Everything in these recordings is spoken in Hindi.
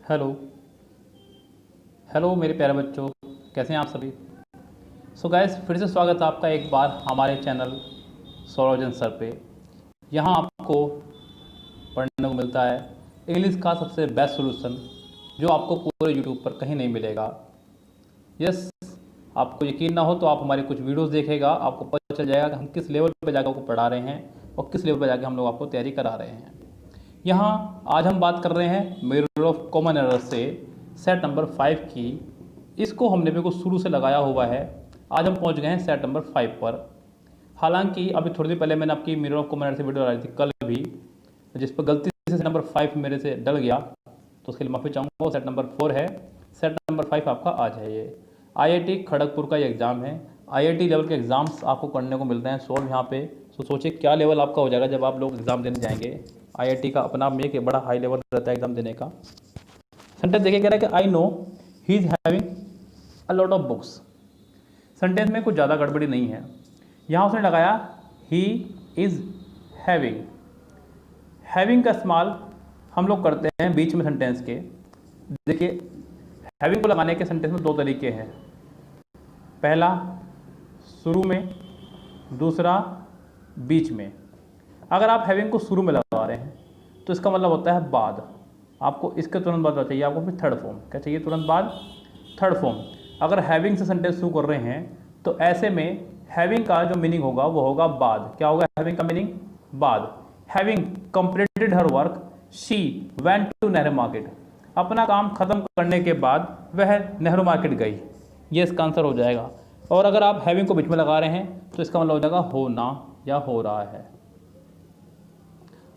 हेलो हेलो मेरे प्यारे बच्चों, कैसे हैं आप सभी। सो गाइस, फिर से स्वागत है आपका एक बार हमारे चैनल सौरभ जैन सर पे। यहाँ आपको पढ़ने को मिलता है इंग्लिश का सबसे बेस्ट सॉल्यूशन, जो आपको पूरे यूट्यूब पर कहीं नहीं मिलेगा। यस, आपको यकीन ना हो तो आप हमारे कुछ वीडियोस देखिएगा, आपको पता चल जाएगा कि हम किस लेवल पे जाकर आपको पढ़ा रहे हैं और किस लेवल पे जाकर हम लोग आपको तैयारी करा रहे हैं। यहाँ आज हम बात कर रहे हैं मिरर ऑफ कॉमन एरर से सेट नंबर 5 की। इसको हमने बिल्कुल शुरू से लगाया हुआ है। आज हम पहुँच गए हैं सेट नंबर 5 पर। हालांकि अभी थोड़ी देर पहले मैंने आपकी मिरर ऑफ कॉमन एरर से वीडियो डाली थी कल भी, जिस पर गलती से सेट नंबर 5 मेरे से डल गया, तो उसके लिए माफ़ी चाहूँगा। सेट नंबर 4 है, सेट नंबर 5 आपका आज है। ये IIT खड़गपुर का ये एग्ज़ाम है। IIT लेवल के एग्ज़ाम्स आपको करने को मिल रहे हैं सॉल्व यहाँ पे। तो सोचिए क्या लेवल आपका हो जाएगा जब आप लोग एग्ज़ाम देने जाएंगे। IIT का अपना में एक बड़ा हाई लेवल रहता है एग्ज़ाम देने का। सेंटेंस देखिए, कह रहा है कि I know he is having a lot of books. Sentence में कुछ ज़्यादा गड़बड़ी नहीं है। यहाँ उसने लगाया ही इज़ हैविंग। हैविंग का इस्तेमाल हम लोग करते हैं बीच में सेंटेंस के। देखिए, हैविंग को लगाने के सेंटेंस में दो तरीके हैं। पहला शुरू में, दूसरा बीच में। अगर आप हैविंग को शुरू में लगा रहे हैं तो इसका मतलब होता है बाद। आपको इसके तुरंत बाद चाहिए, आपको फिर थर्ड फॉर्म क्या चाहिए, तुरंत बाद थर्ड फॉर्म। अगर हैविंग से सेंटेंस शुरू कर रहे हैं तो ऐसे में हैविंग का जो मीनिंग होगा वो होगा बाद। क्या होगा हैविंग का मीनिंग? बाद। Having completed her work she went to Nehru market. अपना काम खत्म करने के बाद वह नेहरू मार्केट गई। ये इसका आंसर हो जाएगा। और अगर आप हैविंग को बीच में लगा रहे हैं तो इसका मतलब हो जाएगा होना या हो रहा है।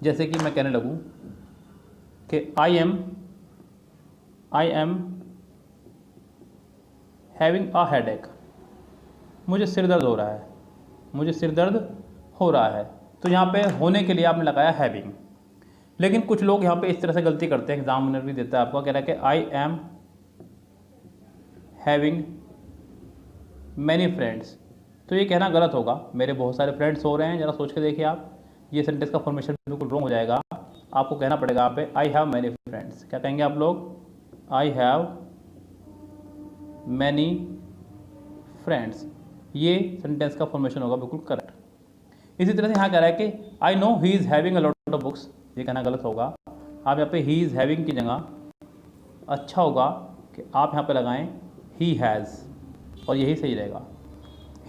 जैसे कि मैं कहने लगूं कि I am having a headache. मुझे सिर दर्द हो रहा है, मुझे सिर दर्द हो रहा है। तो यहाँ पे होने के लिए आपने लगाया हैविंग। लेकिन कुछ लोग यहाँ पे इस तरह से गलती करते हैं, एग्जामिनर भी देता है आपको, कह रहा है कि I am having many friends. तो ये कहना गलत होगा, मेरे बहुत सारे फ्रेंड्स हो रहे हैं। ज़रा सोच के देखिए आप, ये सेंटेंस का फॉर्मेशन बिल्कुल रॉन्ग हो जाएगा। आपको कहना पड़ेगा यहाँ पे आई हैव मैनी फ्रेंड्स। क्या कहेंगे आप लोग? I have many friends. ये सेंटेंस का फॉर्मेशन होगा बिल्कुल करेक्ट। इसी तरह से यहाँ कह रहा है कि I know he is having a lot of books. ये कहना गलत होगा। आप यहाँ पे ही इज़ हैविंग की जगह अच्छा होगा कि आप यहाँ पे लगाएं ही हैज़, और यही सही रहेगा।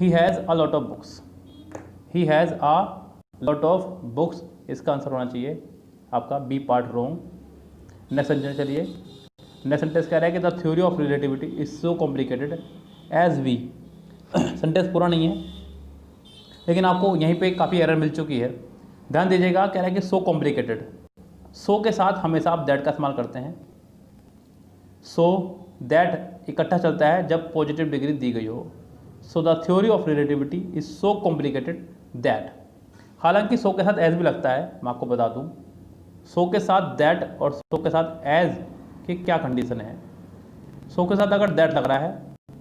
He has a lot of books, he has a lot of books. इसका आंसर होना चाहिए आपका B part wrong. Next sentence चलिए। नेक्स्ट सेंटेंस कह रहा है कि the theory of relativity is so complicated as we. Sentence पूरा नहीं है, लेकिन आपको यहीं पे काफ़ी एरर मिल चुकी है। ध्यान दीजिएगा, कह रहा है कि सो कॉम्प्लिकेटेड। सो के साथ हमेशा आप दैट का इस्तेमाल करते हैं। सो दैट इकट्ठा चलता है जब पॉजिटिव डिग्री दी गई हो। So the theory of relativity is so complicated that. हालांकि सो के साथ एज भी लगता है, मैं आपको बता दूं। सो के साथ दैट और सो के साथ एज की क्या कंडीशन है। सो के साथ अगर दैट लग रहा है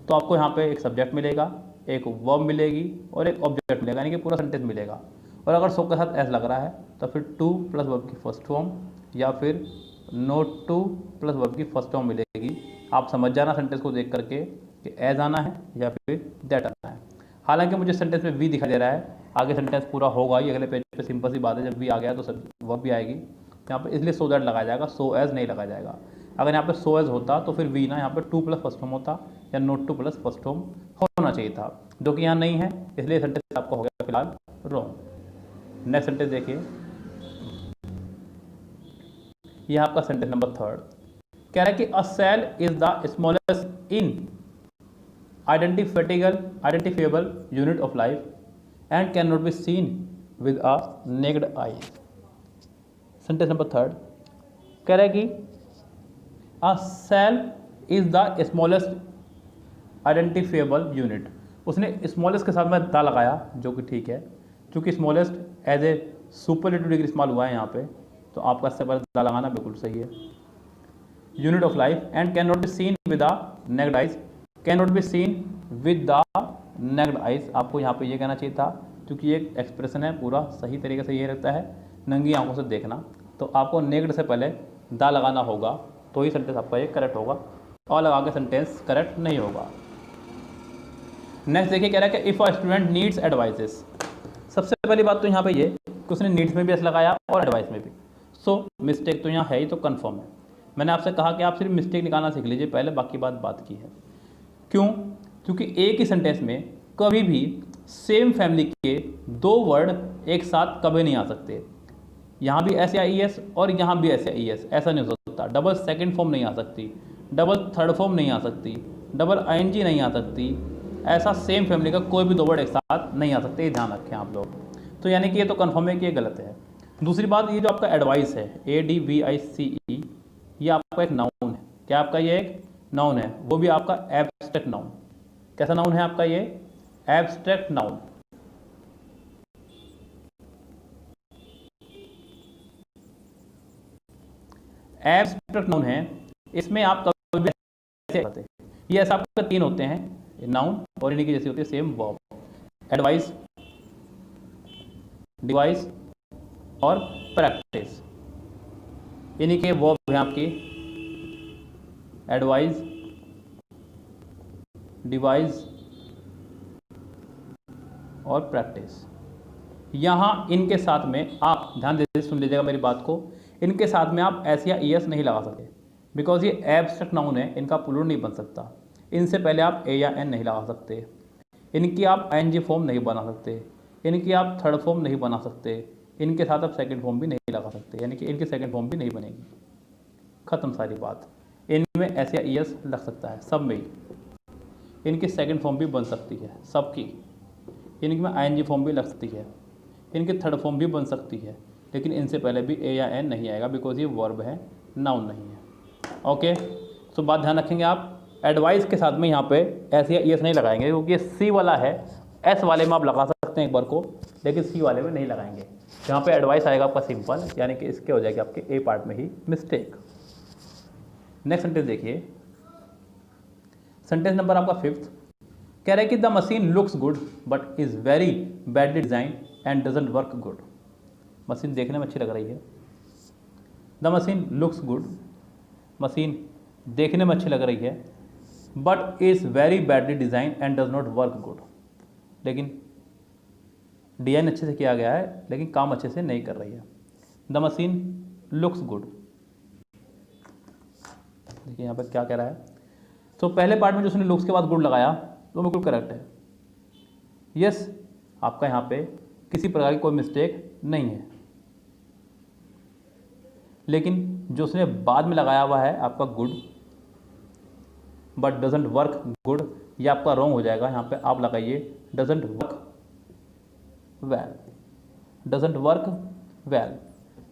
तो आपको यहाँ पे एक सब्जेक्ट मिलेगा, एक वर्ब मिलेगी और एक ऑब्जेक्ट मिलेगा, यानी कि पूरा सेंटेंस मिलेगा। और अगर सो के साथ एज लग रहा है तो फिर टू प्लस वर्ब की फर्स्ट फॉर्म या फिर नोट टू प्लस वर्ब की फर्स्ट फॉर्म मिलेगी। आप समझ जाना सेंटेंस को देख करके कि एज आना है या फिर दैट आना है। हालांकि मुझे सेंटेंस में वी दिखाई दे रहा है, आगे सेंटेंस पूरा होगा ही अगले पेज पे। सिंपल सी बात है, जब वी आ गया तो सब वर्ब भी आएगी यहाँ पे, इसलिए सो दैट लगाया जाएगा, सो एज नहीं लगाया जाएगा। अगर यहाँ पे सो एज होता तो फिर वी ना यहाँ पे टू प्लस फर्स्ट फॉर्म होता या note two plus first form होना चाहिए था, जो कि यहाँ नहीं है। इसलिए सेंटेंस आपका हो गया फिलहाल रॉन्ग। नेक्स्ट सेंटेंस देखिए, यह आपका सेंटेंस नंबर 3 कह रहा है कि a cell is the smallest in identifiable unit of life and can not be seen with a naked eye. Sentence number 3 कह रहा है कि a cell is the smallest identifiable unit. उसने स्मॉलेस्ट के साथ में द लगाया, जो कि ठीक है, क्योंकि smallest as a superlative degree इस्तेमाल हुआ है यहाँ पे, तो आपका इससे पहले द लगाना बिल्कुल सही है। Unit of life and can not be seen with the necked eyes. Can not be seen with the necked eyes, आपको यहाँ पे ये कहना चाहिए था, क्योंकि ये एक्सप्रेशन है, पूरा सही तरीके से ये रहता है नंगी आंखों से देखना। तो आपको नेक्ड से पहले द लगाना होगा, तो ही सेंटेंस आपका ये करेक्ट होगा, और लगा के सेंटेंस करेक्ट नहीं होगा। नेक्स्ट देखिए कह रहा है कि if a student needs advices. सबसे पहली बात तो यहाँ पे ये कि उसने नीड्स में भी एस लगाया और एडवाइस में भी, सो मिस्टेक तो यहाँ है ही, तो कन्फर्म है। मैंने आपसे कहा कि आप सिर्फ मिस्टेक निकालना सीख लीजिए पहले, बाकी बात की है। क्यों? क्योंकि एक ही सेंटेंस में कभी भी सेम फैमिली के दो वर्ड एक साथ कभी नहीं आ सकते। यहाँ भी एस या ई एस और यहाँ भी एस या ई एस, ऐसा नहीं हो सकता। डबल सेकंड फॉर्म नहीं आ सकती, डबल थर्ड फॉर्म नहीं आ सकती, डबल आईएनजी नहीं आ सकती, ऐसा सेम फैमिली का कोई भी दो वर्ड एक साथ नहीं आ सकते, ये ध्यान रखें आप लोग। तो यानी कि ये तो कन्फर्म है कि ये गलत है। दूसरी बात, ये जो आपका एडवाइस है ADVICE, ये आपका एक नाउन है। क्या आपका ये एक नाउन है? वो भी आपका एब्स्ट्रैक्ट नाउन। कैसा नाउन है आपका ये? Abstract noun. एब्स्ट्रैक्ट नाउन है, इसमें आप कभी भी ऐसे, ये ऐसा आपका तीन होते हैं नाउन, और इन्हीं की जैसी होती है सेम वर्ब। एडवाइस, डिवाइस और प्रैक्टिस, इन्हीं के वर्ब हैं आपकी। एडवाइस, डिवाइस और प्रैक्टिस। यहाँ इनके साथ में आप ध्यान दे, सुन लीजिएगा मेरी बात को, इनके साथ में आप एस या ई एस नहीं लगा सकते, बिकॉज ये एब्स्ट्रैक्ट नाउन है, इनका प्लूरल नहीं बन सकता। इनसे पहले आप ए या एन नहीं लगा सकते, इनकी आप एन जी फॉर्म नहीं बना सकते, इनकी आप थर्ड फॉर्म नहीं बना सकते, इनके साथ आप सेकंड फॉर्म भी नहीं लगा सकते, यानी कि इनकी सेकंड फॉर्म भी नहीं बनेगी। ख़त्म सारी बात। इनमें एस या ई एस लग सकता है, सब में ही। इनकी सेकंड फॉर्म भी बन सकती है सबकी, इनकी में आई एन जी फॉर्म भी लग सकती है, इनकी थर्ड फॉर्म भी बन सकती है, लेकिन इनसे पहले भी ए या एन नहीं आएगा, बिकॉज ये वर्ब है, नाउन नहीं है। ओके, तो बात ध्यान रखेंगे आप। एडवाइस के साथ में यहाँ पे एस या ई एस नहीं लगाएंगे, क्योंकि ये सी वाला है। एस वाले में आप लगा सकते हैं एक बार को, लेकिन सी वाले में नहीं लगाएंगे। यहाँ पे एडवाइस आएगा आपका सिंपल, यानी कि इसके हो जाएगी आपके ए पार्ट में ही मिस्टेक। नेक्स्ट सेंटेंस देखिए, सेंटेंस नंबर आपका 5th। कह रहा है कि the machine looks good but is very badly design and doesn't work good. Machine देखने में अच्छी लग रही है। The machine looks good, machine देखने में अच्छी लग रही है, but is very badly design and does not work good. लेकिन डिज़ाइन अच्छे से किया गया है, लेकिन काम अच्छे से नहीं कर रही है। द मशीन लुक्स गुड, देखिए यहाँ पर क्या कह रहा है। तो पहले पार्ट में जो उसने लुक्स के बाद गुड लगाया तो बिल्कुल करेक्ट है। यस, आपका यहाँ पे किसी प्रकार की कोई मिस्टेक नहीं है, लेकिन जो उसने बाद में लगाया हुआ है आपका good but doesn't work good, ये आपका रॉन्ग हो जाएगा। यहाँ पे आप लगाइए doesn't work well, doesn't work well.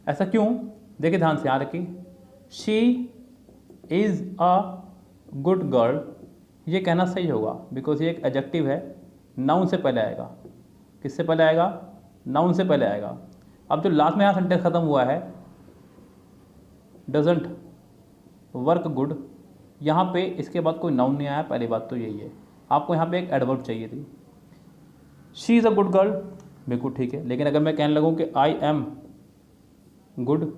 ऐसा क्यों? देखिए ध्यान से, यहाँ रखिए, she is a good girl, ये कहना सही होगा, बिकॉज ये एक एडजेक्टिव है, नाउन से पहले आएगा। किससे पहले आएगा? नाउन से पहले आएगा। अब जो लास्ट में यहाँ सेंटेंस खत्म हुआ है डजंट वर्क गुड, यहाँ पे इसके बाद कोई नाउन नहीं आया, पहली बात तो यही है। आपको यहाँ पे एक एडवर्ब चाहिए थी। She is a good girl, बिल्कुल ठीक है, लेकिन अगर मैं कहने लगूँ कि आई एम गुड,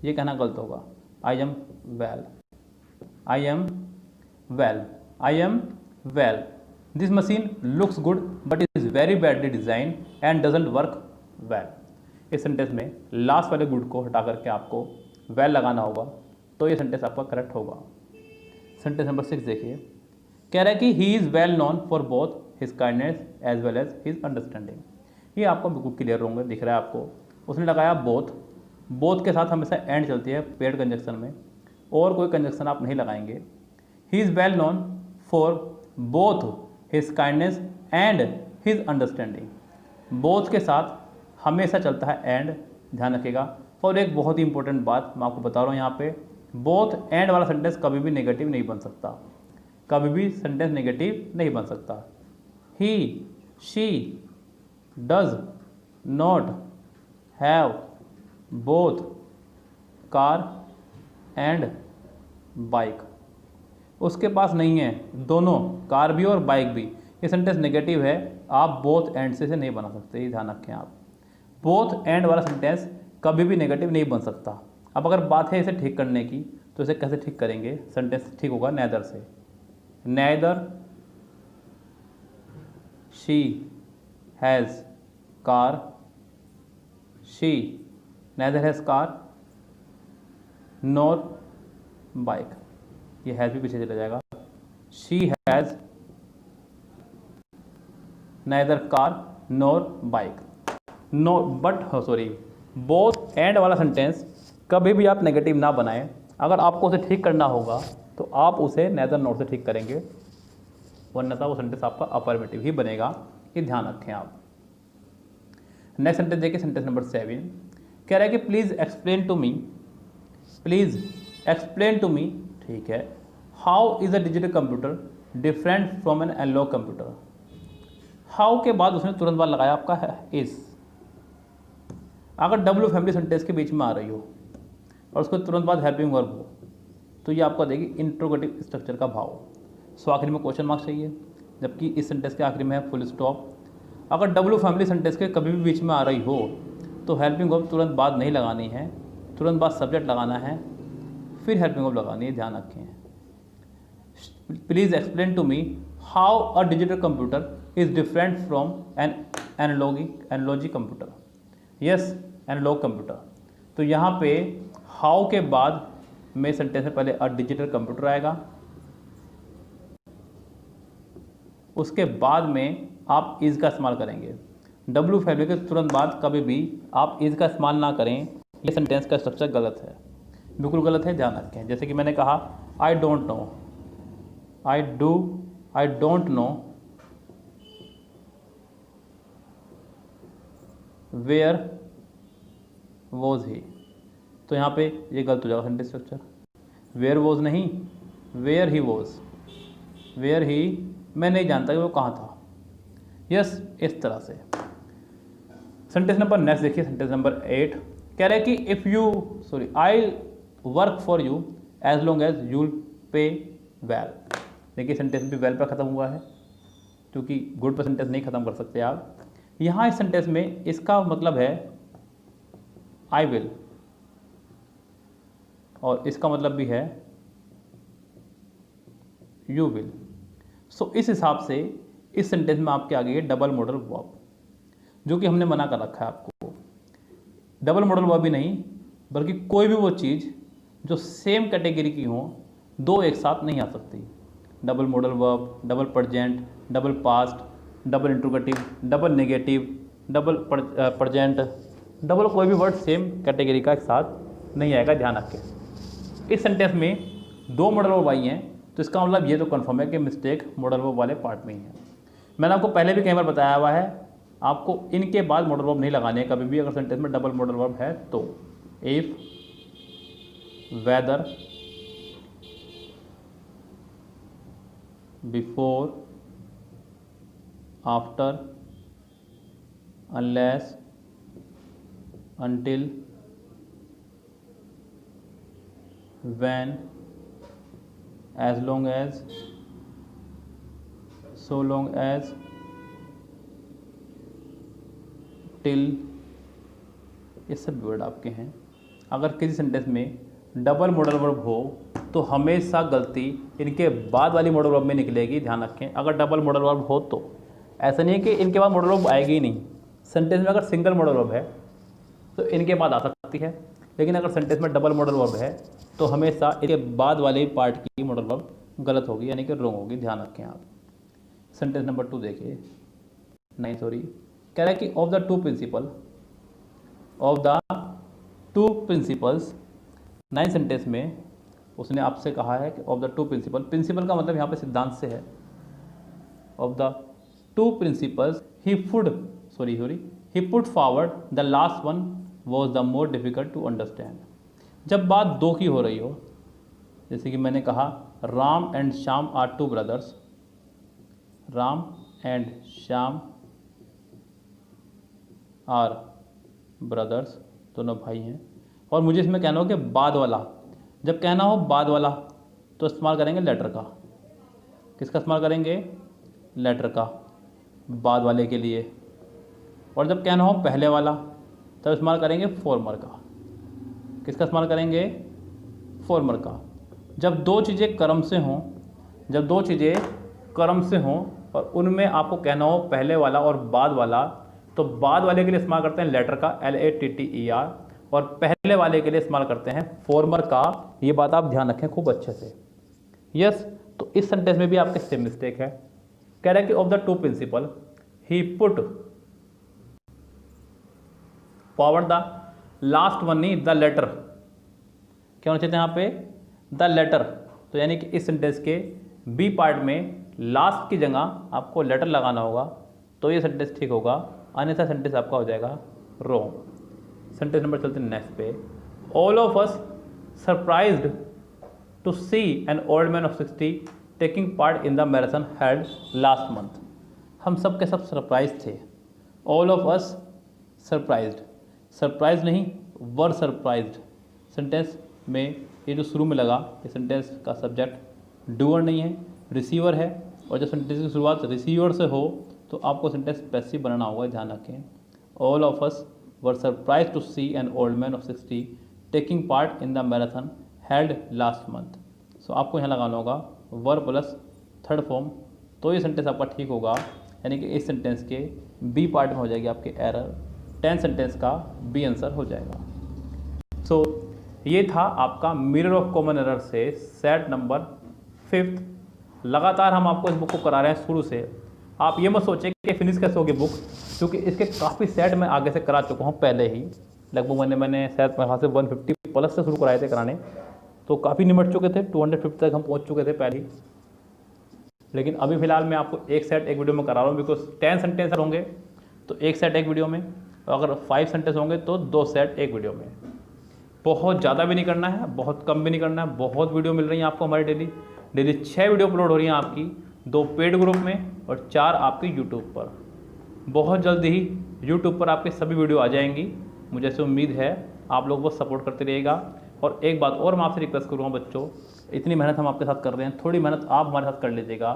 ये कहना गलत होगा। I am well, I am well, I am well. This machine looks good but is very badly design and doesn't work well. इस सेंटेंस में लास्ट वाले गुड को हटा करके आपको वेल लगाना होगा, तो ये सेंटेंस आपका करेक्ट होगा। सेंटेंस नंबर 6 देखिए, कह रहा है कि he is well known for both his kindness as well as his understanding. ये आपको बिल्कुल क्लियर होंगे, दिख रहा है आपको। उसने लगाया बोथ, बोथ के साथ हमेशा एंड चलती है पेड कंजक्शन में, और कोई कंजक्शन आप नहीं लगाएंगे। ही is well known for both his kindness and his understanding. Both के साथ हमेशा चलता है एंड, ध्यान रखिएगा। और एक बहुत ही इंपॉर्टेंट बात मैं आपको बता रहा हूँ यहाँ पे, बोथ एंड वाला सेंटेंस कभी भी नेगेटिव नहीं बन सकता, कभी भी सेंटेंस नेगेटिव नहीं बन सकता। He, she does not have both car and bike. उसके पास नहीं है दोनों, कार भी और बाइक भी। ये सेंटेंस नेगेटिव है, आप बोथ एंड से नहीं बना सकते, ये ध्यान रखें आप। बोथ एंड वाला सेंटेंस कभी भी नेगेटिव नहीं बन सकता। अब अगर बात है इसे ठीक करने की, तो इसे कैसे ठीक करेंगे? सेंटेंस ठीक होगा नेदर से। Neither she has car, she neither has car nor bike, ये हैज़ भी पीछे चला जाएगा। She has neither car nor bike, no but sorry both and वाला सेंटेंस कभी भी आप नेगेटिव ना बनाएं। अगर आपको उसे ठीक करना होगा तो आप उसे नेदर नॉर से ठीक करेंगे, वरना वो सेंटेंस आपका अफर्मेटिव ही बनेगा, ये ध्यान रखें आप। नेक्स्ट सेंटेंस देखिए, सेंटेंस नंबर 7 कह रहा है कि please explain to me, please explain to me, ठीक है, how is a digital computer different from an analog computer. How के बाद उसने तुरंत बाद लगाया आपका है इज़। अगर डब्ल्यू फैमिली सेंटेंस के बीच में आ रही हो और उसको तुरंत बाद हेल्पिंग वर्ब हो तो ये आपको देगी इंट्रोगेटिव स्ट्रक्चर का भाव। सो आखिर में क्वेश्चन मार्क चाहिए, जबकि इस सेंटेंस के आखिर में है फुल स्टॉप। अगर डब्ल्यू फैमिली सेंटेंस के कभी भी बीच में आ रही हो तो हेल्पिंग वर्ब तुरंत बाद नहीं लगानी है, तुरंत बाद सब्जेक्ट लगाना है, फिर हेल्पिंग वर्ब लगानी है, ध्यान रखें। Please explain to me how a digital computer is different from an analogy computer. Yes, analog computer. तो यहाँ पे हाउ के बाद में सेंटेंस में पहले अ डिजिटल कंप्यूटर आएगा, उसके बाद में आप इज़ का इस्तेमाल करेंगे। डब्ल्यू फैमिली के तुरंत बाद कभी भी आप इज़ का इस्तेमाल ना करें, ये सेंटेंस का स्ट्रक्चर गलत है, बिल्कुल गलत है, ध्यान रखें। जैसे कि मैंने कहा I don't know, I don't know where was he, तो यहाँ पे ये गलत हो जाएगा सेंटेंस स्ट्रक्चर। वेयर वॉज नहीं, where he was, where he मैं नहीं जानता कि वो कहाँ था। यस, इस तरह से। सेंटेंस नंबर नेक्स्ट देखिए, सेंटेंस नंबर 8 कह रहा है कि if you sorry I work for you as long as you'll pay well. देखिए सेंटेंस भी वेल पर ख़त्म हुआ है, क्योंकि गुड पर सेंटेंस नहीं ख़त्म कर सकते आप। यहाँ इस सेंटेंस में इसका मतलब है आई विल, और इसका मतलब भी है यू विल। सो इस हिसाब से इस सेंटेंस में आपके आगे डबल मॉडल वर्ब, जो कि हमने मना कर रखा है आपको। डबल मॉडल वर्ब भी नहीं, बल्कि कोई भी वो चीज़ जो सेम कैटेगरी की हो, दो एक साथ नहीं आ सकती। Double modal verb, double present, double past, double interrogative, double negative, double present, double कोई भी वर्ड सेम कैटेगरी का एक साथ नहीं आएगा, ध्यान रखें। इस सेंटेंस में दो मॉडल वर्ब आई हैं, तो इसका मतलब ये तो कंफर्म है कि मिस्टेक मॉडल वर्ब वाले पार्ट में ही है। मैंने आपको पहले भी कई बार बताया हुआ है, आपको इनके बाद मॉडल वर्ब नहीं लगाने हैं कभी भी अगर सेंटेंस में डबल मॉडल वर्ब है तो। If, whether, before, after, unless, until, when, as long as, so long as, till, ये सब वर्ड आपके हैं। अगर किसी सेंटेंस में डबल मॉडल वर्ब हो तो हमेशा गलती इनके बाद वाली मॉडल वर्ब में निकलेगी, ध्यान रखें। अगर डबल मॉडल वर्ब हो तो ऐसा नहीं है कि इनके बाद मॉडल वर्ब आएगी ही नहीं। सेंटेंस में अगर सिंगल मॉडल वर्ब है तो इनके बाद आ सकती है, लेकिन अगर सेंटेंस में डबल मॉडल वर्ब है तो हमेशा इनके बाद वाले पार्ट की मॉडल वर्ब गलत होगी, यानी कि रॉन्ग होगी, ध्यान रखें आप। सेंटेंस नंबर 2 देखिए, नहीं सॉरी, कह रहा है कि of the two principles, 9 sentence में उसने आपसे कहा है कि ऑफ द टू प्रिंसिपल का मतलब यहाँ पे सिद्धांत से है। Of the two principles he put forward the last one was the more difficult to understand. जब बात दो की हो रही हो, जैसे कि मैंने कहा Ram and Shyam are two brothers, Ram and Shyam are brothers, दोनों भाई हैं। और मुझे इसमें कहना हो कि बाद वाला, जब कहना हो बाद वाला तो इस्तेमाल करेंगे लेटर का। किसका इस्तेमाल करेंगे? लेटर का, बाद वाले के लिए। और जब कहना हो पहले वाला तब इस्तेमाल करेंगे फॉर्मर का। किसका इस्तेमाल करेंगे? फॉर्मर का। जब दो चीज़ें क्रम से हों, जब दो चीज़ें क्रम से हों और उनमें आपको कहना हो पहले वाला और बाद वाला, तो बाद वाले के लिए इस्तेमाल करते हैं लेटर का LATTER और पहले वाले के लिए इस्तेमाल करते हैं फॉर्मर का। ये बात आप ध्यान रखें खूब अच्छे से। यस, तो इस सेंटेंस में भी आपके सेम मिस्टेक है। कह रहा है कि of the two principle he put forward the last one, नहीं द लेटर। क्या होना चाहिए यहाँ पे? The latter. तो यानी कि इस सेंटेंस के बी पार्ट में लास्ट की जगह आपको लेटर लगाना होगा, तो ये सेंटेंस ठीक होगा, अन्यथा सेंटेंस आपका हो जाएगा रॉन्ग। सेंटेंस नंबर चलते हैं नेक्स्ट पे। All of us surprised to see an old man of 60 taking part in the marathon held last month. हम सब के सब सरप्राइज थे। All of us surprised, surprise नहीं वर सरप्राइज्ड। सेंटेंस में ये जो शुरू में लगा, ये सेंटेंस का सब्जेक्ट डूअर नहीं है, रिसीवर है। और जब सेंटेंस की शुरुआत रिसीवर से हो तो आपको सेंटेंस पैसिव बनाना होगा, ध्यान रखें। All of us were surprise to see an old man of 60 taking part in the marathon held last month. So आपको यहाँ लगाना होगा वर प्लस थर्ड फॉर्म, तो ये सेंटेंस आपका ठीक होगा। यानी कि इस सेंटेंस के बी पार्ट में हो जाएगी आपकी एरर, 10 सेंटेंस का बी आंसर हो जाएगा। सो ये था आपका मिरर ऑफ कॉमन एरर से सेट नंबर 5। लगातार हम आपको इस बुक को करा रहे हैं शुरू से। आप ये मत सोचें कि फिनिश कैसे होगी बुक, क्योंकि इसके काफ़ी सेट मैं आगे से करा चुका हूँ पहले ही। लगभग मैंने शायद वहाँ से 150 प्लस से शुरू कराए थे कराने, तो काफ़ी निमट चुके थे, 250 तक हम पहुँच चुके थे पहले ही। लेकिन अभी फ़िलहाल मैं आपको एक सेट एक वीडियो में करा रहा हूँ, बिकॉज 10 सेंटेंस होंगे तो एक सेट एक वीडियो में, और अगर 5 सेंटेंस होंगे तो 2 सेट एक वीडियो में। बहुत ज़्यादा भी नहीं करना है, बहुत कम भी नहीं करना है। बहुत वीडियो मिल रही हैं आपको हमारी डेली 6 वीडियो अपलोड हो रही हैं आपकी, 2 पेड ग्रुप में और 4 आपकी यूट्यूब पर। बहुत जल्दी ही यूट्यूब पर आपकी सभी वीडियो आ जाएंगी, मुझे ऐसे उम्मीद है। आप लोग वो सपोर्ट करते रहिएगा। और एक बात और मैं आपसे रिक्वेस्ट करूँगा बच्चों, इतनी मेहनत हम आपके साथ कर रहे हैं, थोड़ी मेहनत आप हमारे साथ कर लीजिएगा।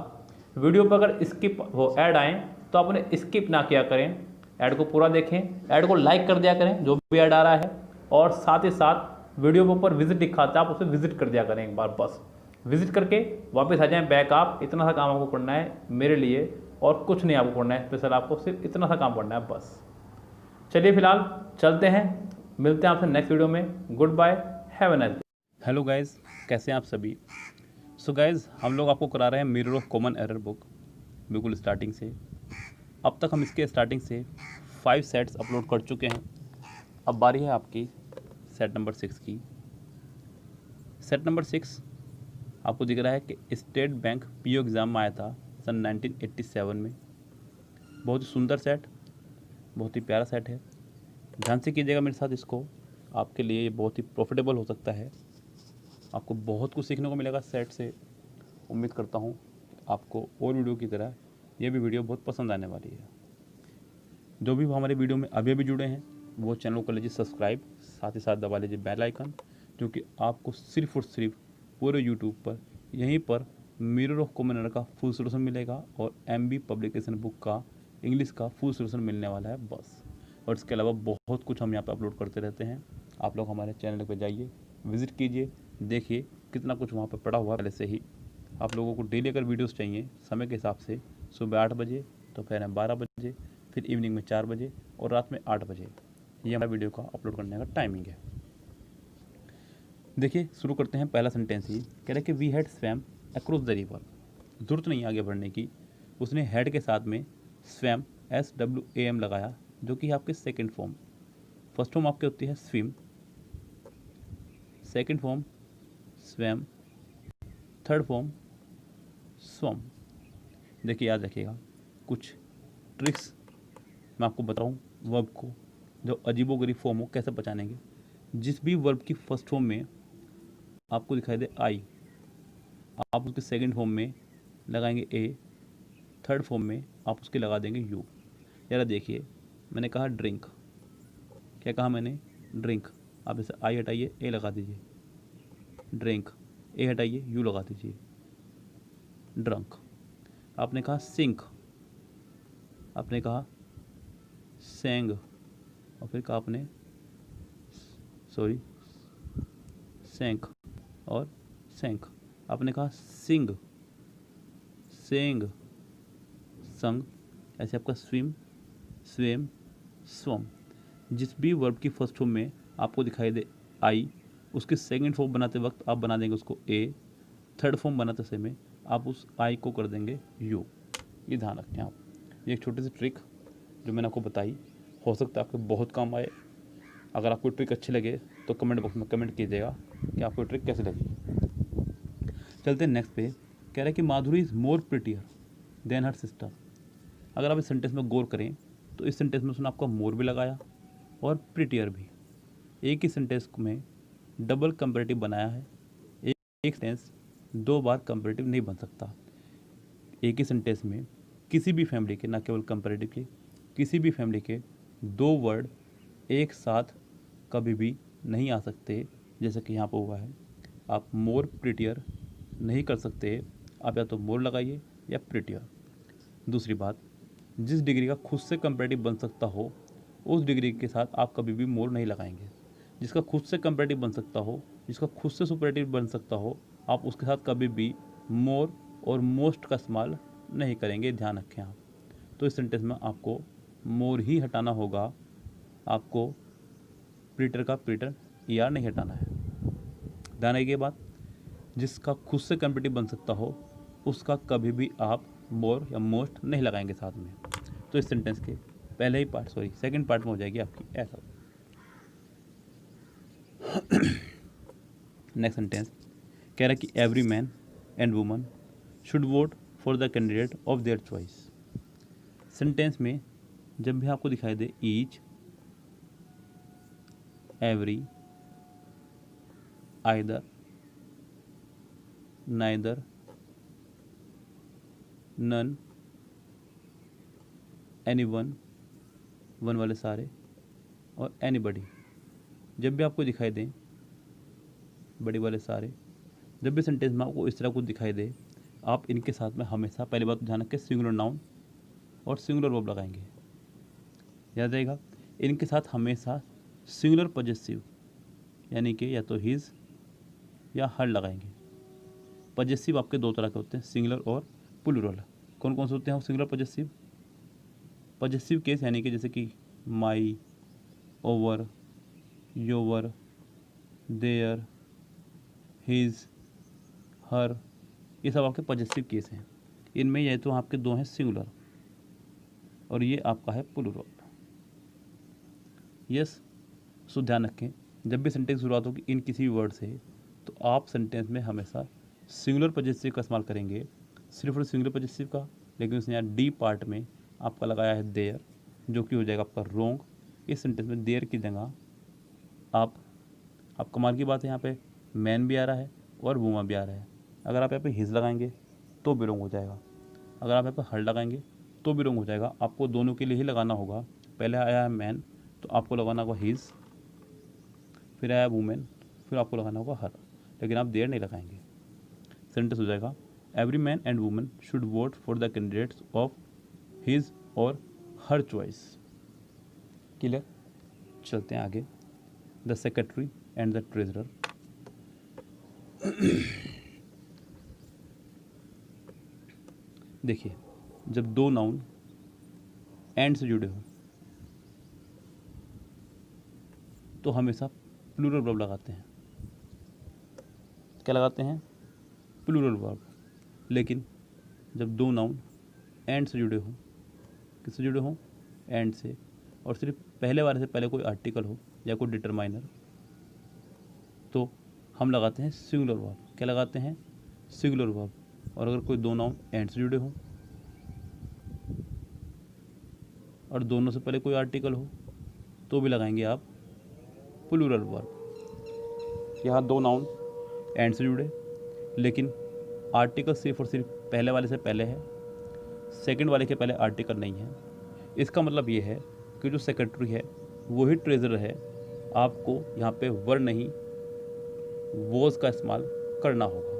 वीडियो पर अगर स्किप वो ऐड आएँ तो आप उन्हें स्किप ना किया करें, ऐड को पूरा देखें, ऐड को लाइक कर दिया करें जो भी ऐड आ रहा है, और साथ ही साथ वीडियो के ऊपर विजिट दिखाता है, आप उसे विजिट कर दिया करें एक बार, बस विजिट करके वापस आ जाएं बैक। आप इतना सा काम आपको करना है मेरे लिए, और कुछ नहीं आपको करना है स्पेशल, आपको सिर्फ इतना सा काम करना है बस। चलिए फिलहाल चलते हैं, मिलते हैं आपसे नेक्स्ट वीडियो में। Good bye, have a nice day. Hello guys, कैसे हैं आप सभी? सो गाइज, हम लोग आपको करा रहे हैं mirror of common error book बिल्कुल स्टार्टिंग से। अब तक हम इसके स्टार्टिंग से 5 सेट्स अपलोड कर चुके हैं। अब बारी है आपकी सेट नंबर 6 की। सेट नंबर 6 आपको दिख रहा है कि स्टेट बैंक PO एग्ज़ाम में आया था सन 1987 में। बहुत ही सुंदर सेट, बहुत ही प्यारा सेट है। ध्यान से कीजिएगा मेरे साथ इसको, आपके लिए ये बहुत ही प्रॉफिटेबल हो सकता है। आपको बहुत कुछ सीखने को मिलेगा सेट से। उम्मीद करता हूँ आपको और वीडियो की तरह ये भी वीडियो बहुत पसंद आने वाली है। जो भी हमारे वीडियो में अभी जुड़े हैं वो चैनल को कर लीजिए सब्सक्राइब, साथ ही साथ दबा लीजिए बेल आइकन, क्योंकि आपको सिर्फ और सिर्फ पूरे यूट्यूब पर यहीं पर मिरर ऑफ कॉमन एरर का फुल सोल्यूशन मिलेगा और MB पब्लिकेशन बुक का इंग्लिश का फुल सोल्यूशन मिलने वाला है बस। और इसके अलावा बहुत कुछ हम यहाँ पर अपलोड करते रहते हैं। आप लोग हमारे चैनल पर जाइए, विज़िट कीजिए, देखिए कितना कुछ वहाँ पर पड़ा हुआ पहले से ही। आप लोगों को डेली अगर वीडियोज़ चाहिए समय के हिसाब से, सुबह 8 बजे, दोपहर में 12 बजे, फिर इवनिंग में 4 बजे और रात में 8 बजे, ये हमारा वीडियो का अपलोड करने का टाइमिंग है। देखिए शुरू करते हैं। पहला सेंटेंस ही कह रहा है कि we had swam across the river. ज़रूरत नहीं आगे बढ़ने की, उसने हैड के साथ में स्वैम SWAM लगाया, जो कि आपकी सेकंड फॉर्म। फर्स्ट फॉर्म आपकी होती है swim, second form swam, third form swum. देखिए याद रखिएगा, कुछ ट्रिक्स मैं आपको बताऊं वर्ब को, जो अजीबोगरीब फॉर्म हो कैसे पहचानेंगे। जिस भी वर्ब की फर्स्ट फॉर्म में आपको दिखाई दे आई, आप उसके सेकंड फॉर्म में लगाएंगे ए, थर्ड फॉर्म में आप उसके लगा देंगे यू। जरा देखिए, मैंने कहा ड्रिंक, क्या कहा मैंने? ड्रिंक। आप इसे आई हटाइए, ए लगा दीजिए, ड्रिंक। ए हटाइए, यू लगा दीजिए, ड्रंक। आपने कहा सिंक, आपने कहा सेंग, और फिर कहा आपने सैंक, और सेंक। आपने कहा सिंग, सेंग, संग, ऐसे आपका स्विम, स्वेम, स्वम। जिस भी वर्ब की फर्स्ट फॉर्म में आपको दिखाई दे आई, उसके सेकंड फॉर्म बनाते वक्त आप बना देंगे उसको ए, थर्ड फॉर्म बनाते समय आप उस आई को कर देंगे यू। ये ध्यान रखें आप। ये एक छोटी सी ट्रिक जो मैंने आपको बताई, हो सकता है आपको बहुत काम आए। अगर आपको ट्रिक अच्छी लगे तो कमेंट बॉक्स में कमेंट कीजिएगा कि आपको ट्रिक कैसी लगी। चलते हैं नेक्स्ट पे। कह रहा है कि Madhuri is more prettier than her sister. अगर आप इस सेंटेंस में गौर करें तो इस सेंटेंस में उसने आपका मोर भी लगाया और प्रिटियर भी। एक ही सेंटेंस में डबल कंपेरेटिव बनाया है। एक सेंटेंस दो बार कंपेरेटिव नहीं बन सकता। एक ही सेंटेंस में किसी भी फैमिली के, ना केवल कंपेरेटिव के, किसी भी फैमिली के दो वर्ड एक साथ कभी भी नहीं आ सकते, जैसे कि यहाँ पर हुआ है। आप मोर प्रिटियर नहीं कर सकते, आप या तो मोर लगाइए या प्रिटियर। दूसरी बात, जिस डिग्री का खुद से कंपेरेटिव बन सकता हो उस डिग्री के साथ आप कभी भी मोर नहीं लगाएंगे। जिसका खुद से कंपेरेटिव बन सकता हो, जिसका खुद से सुपरलेटिव बन सकता हो, आप उसके साथ कभी भी मोर और मोस्ट का इस्तेमाल नहीं करेंगे, ध्यान रखें आप। तो इस सेंटेंस में आपको मोर ही हटाना होगा, आपको प्रिटर का प्रिटर ER नहीं हटाना है। ध्यान रखिए बात। जिसका खुद से कंपेरेटिव बन सकता हो उसका कभी भी आप मोर या मोस्ट नहीं लगाएंगे साथ में। तो इस सेंटेंस के पहले ही पार्ट, सेकंड पार्ट में हो जाएगी आपकी ऐसा। नेक्स्ट सेंटेंस कह रहा है कि every man and woman should vote for the candidate of their choice. Sentence में जब भी आपको दिखाई दे each, every, either, neither, none, anyone, one वाले सारे, और एनीबडी, जब भी आपको दिखाई दें बड़ी वाले सारे, जब भी सेंटेंस में आपको इस तरह कुछ दिखाई दे, आप इनके साथ में हमेशा पहली बात ध्यान रखें सिंगुलर नाउन और सिंगुलर वर्ब लगाएंगे। याद रहेगा, इनके साथ हमेशा सिंगुलर पॉजेसिव यानी कि या तो हिज या हर लगाएंगे। पॉजेसिव आपके दो तरह के होते हैं, सिंगुलर और प्लूरल। कौन कौन से होते हैं वो सिंगुलर पॉजेसिव? पॉजेसिव केस यानी कि जैसे कि माई, ओवर, योवर, देयर, हिज, हर, ये सब आपके पॉजेसिव केस हैं। इनमें ये तो आपके दो हैं सिंगुलर और ये आपका है प्लूरल। यस, सो ध्यान रखें जब भी सेंटेंस शुरुआत होगी इन किसी भी वर्ड से तो आप सेंटेंस में हमेशा सिंगुलर पॉजेसिव का इस्तेमाल करेंगे, सिर्फ और सिंगुलर पॉजेसिव का। लेकिन उसने यहाँ डी पार्ट में आपका लगाया है देयर, जो कि हो जाएगा आपका रोंग। इस सेंटेंस में देयर की जगह आप कमाल की बात है, यहाँ पे मैन भी आ रहा है और वुमन भी आ रहा है। अगर आप यहाँ पे हिज लगाएंगे तो भी रोंग हो जाएगा, अगर आप यहाँ पे हर लगाएंगे तो भी रोंग हो जाएगा। आपको दोनों के लिए ही लगाना होगा। पहले आया है मैन तो आपको लगाना होगा हिज, फिर आया वुमेन, फिर आपको लगाना होगा हर, लेकिन आप देयर नहीं लगाएंगे। सेंटेंस हो जाएगा every man and women should vote for the candidates of his और हर चॉइस। क्लियर? चलते हैं आगे। The secretary and the treasurer. देखिए, जब दो नाउन एंड से जुड़े हो तो हमेशा प्लूरल वर्ब लगाते हैं। क्या लगाते हैं? Plural verb. लेकिन जब दो नाउन एंड से जुड़े हो, किससे जुड़े हो? एंड से, और सिर्फ पहले वाले से पहले कोई आर्टिकल हो या कोई डिटरमाइनर, तो हम लगाते हैं सिंगुलर वर्ब। क्या लगाते हैं? Singular verb. और अगर कोई दो नाउन एंड से जुड़े हो और दोनों से पहले कोई आर्टिकल हो तो भी लगाएंगे आप प्लूरल वर्ब। यहाँ दो नाउन एंड से जुड़े लेकिन आर्टिकल सिर्फ और सिर्फ पहले वाले से पहले है, सेकंड वाले के पहले आर्टिकल नहीं है। इसका मतलब ये है कि जो सेक्रेटरी है वही ट्रेजरर है। आपको यहाँ पे वर नहीं वॉज का इस्तेमाल करना होगा।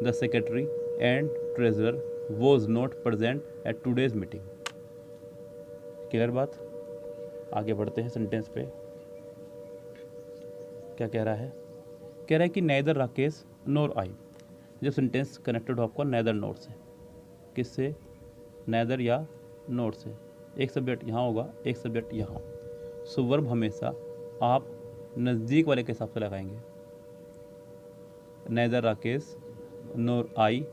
The secretary and treasurer was not present at today's meeting. Clear बात? आगे बढ़ते हैं सेंटेंस पे। क्या कह रहा है कह रहा है कि नेदर राकेश नोर आई, जब सेंटेंस कनेक्टेड हो आपका नेदर नोर से, किससे, नेदर या नोर से, एक सब्जेक्ट यहाँ होगा, एक सब्जेक्ट यहाँ। सो वर्ब हमेशा आप नज़दीक वाले के हिसाब से लगाएंगे। नेदर राकेश नोर आई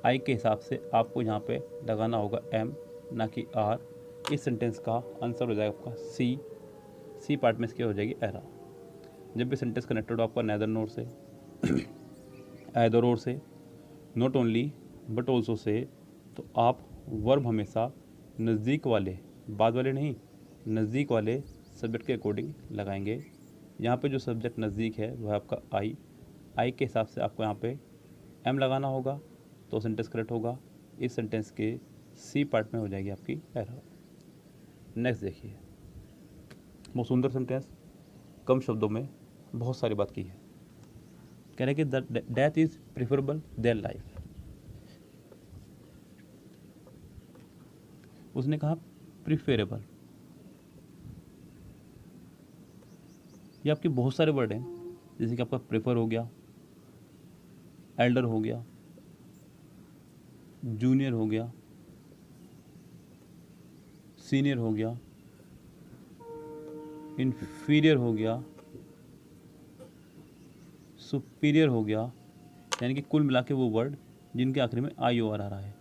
के हिसाब से आपको यहाँ पे लगाना होगा एम, ना कि आर। इस सेंटेंस का आंसर हो जाएगा आपका सी पार्ट में इसकी हो जाएगी एरा। जब भी सेंटेंस कनेक्टेड हो आपका नेदर नोर से, ऐदर और से, not only but also say, तो आप वर्ब हमेशा नज़दीक वाले, बाद वाले नहीं, नज़दीक वाले सब्जेक्ट के अकॉर्डिंग लगाएंगे। यहाँ पे जो सब्जेक्ट नज़दीक है वह आपका आई के हिसाब से आपको यहाँ पे एम लगाना होगा, तो सेंटेंस करेक्ट होगा। इस सेंटेंस के सी पार्ट में हो जाएगी आपकी एरर। नेक्स्ट देखिए, बहुत सुंदर सेंटेंस, कम शब्दों में बहुत सारी बात की है। कह रहे हैं कि death is preferable than life. उसने कहा प्रिफरेबल। ये आपके बहुत सारे वर्ड हैं, जैसे कि आपका प्रेफर हो गया, एल्डर हो गया, जूनियर हो गया, सीनियर हो गया, इन्फीरियर हो गया, सुपीरियर हो गया, यानी कि कुल मिला के वो वर्ड जिनके आखिरी में आई ओ आर आ रहा है।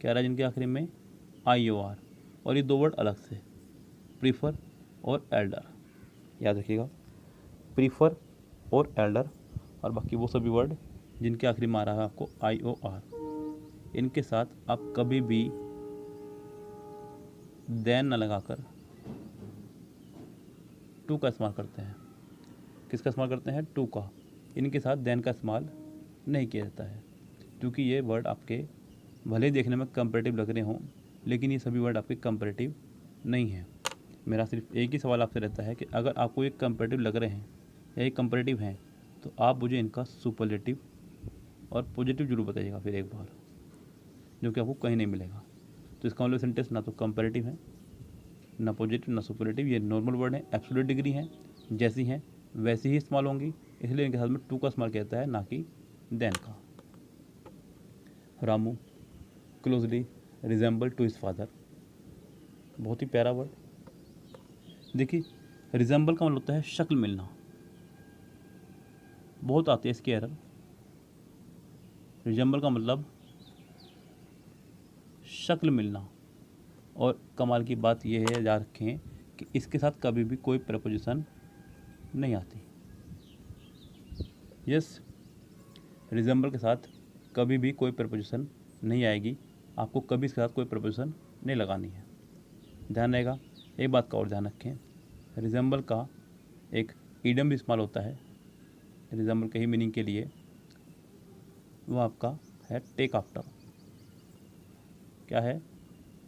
क्या रहा है जिनके आखिरी में आई ओ आर, और ये दो वर्ड अलग से, प्रीफर और एल्डर, याद रखिएगा, प्रीफर और एल्डर, और बाकी वो सभी वर्ड जिनके आखिरी में आ रहा है आपको आई ओ आर। इनके साथ आप कभी भी देन न लगाकर टू का इस्तेमाल करते हैं। किसका इस्तेमाल करते हैं? टू का। इनके साथ देन का इस्तेमाल नहीं किया जाता है, क्योंकि ये वर्ड आपके भले ही देखने में कंपैरेटिव लग रहे हों, लेकिन ये सभी वर्ड आपके कंपैरेटिव नहीं हैं। मेरा सिर्फ एक ही सवाल आपसे रहता है कि अगर आपको ये कंपैरेटिव लग रहे हैं या ये कंपैरेटिव हैं, तो आप मुझे इनका सुपरलेटिव और पॉजिटिव जरूर बताइएगा फिर एक बार, जो कि आपको कहीं नहीं मिलेगा। तो इसका मतलब सेंटेंस ना तो कंपैरेटिव है, ना पॉजिटिव, ना सुपरलेटिव, ये नॉर्मल वर्ड हैं, एब्सोल्यूट डिग्री हैं, जैसी हैं वैसी ही इस्तेमाल होंगी, इसलिए इनके साथ में टू का इस्तेमाल किया जाता है, ना कि देन का। Ramu closely resemble to his father, बहुत ही प्यारा वर्ड। देखिए, रिजेंबल का मतलब होता है शक्ल मिलना, बहुत आती है इसकी एरर। रिजेंबल का मतलब शक्ल मिलना, और कमाल की बात यह है, याद रखें कि इसके साथ कभी भी कोई प्रपोजिशन नहीं आती। यस, रिजेंबल के साथ कभी भी कोई प्रपोजिशन नहीं आएगी, आपको कभी इसके साथ कोई प्रपोजिशन नहीं लगानी है, ध्यान रहेगा। एक बात का और ध्यान रखें, रिजेंबल का एक ईडियम भी इस्तेमाल होता है रिजेंबल के ही मीनिंग के लिए, वो आपका है टेक आफ्टर। क्या है?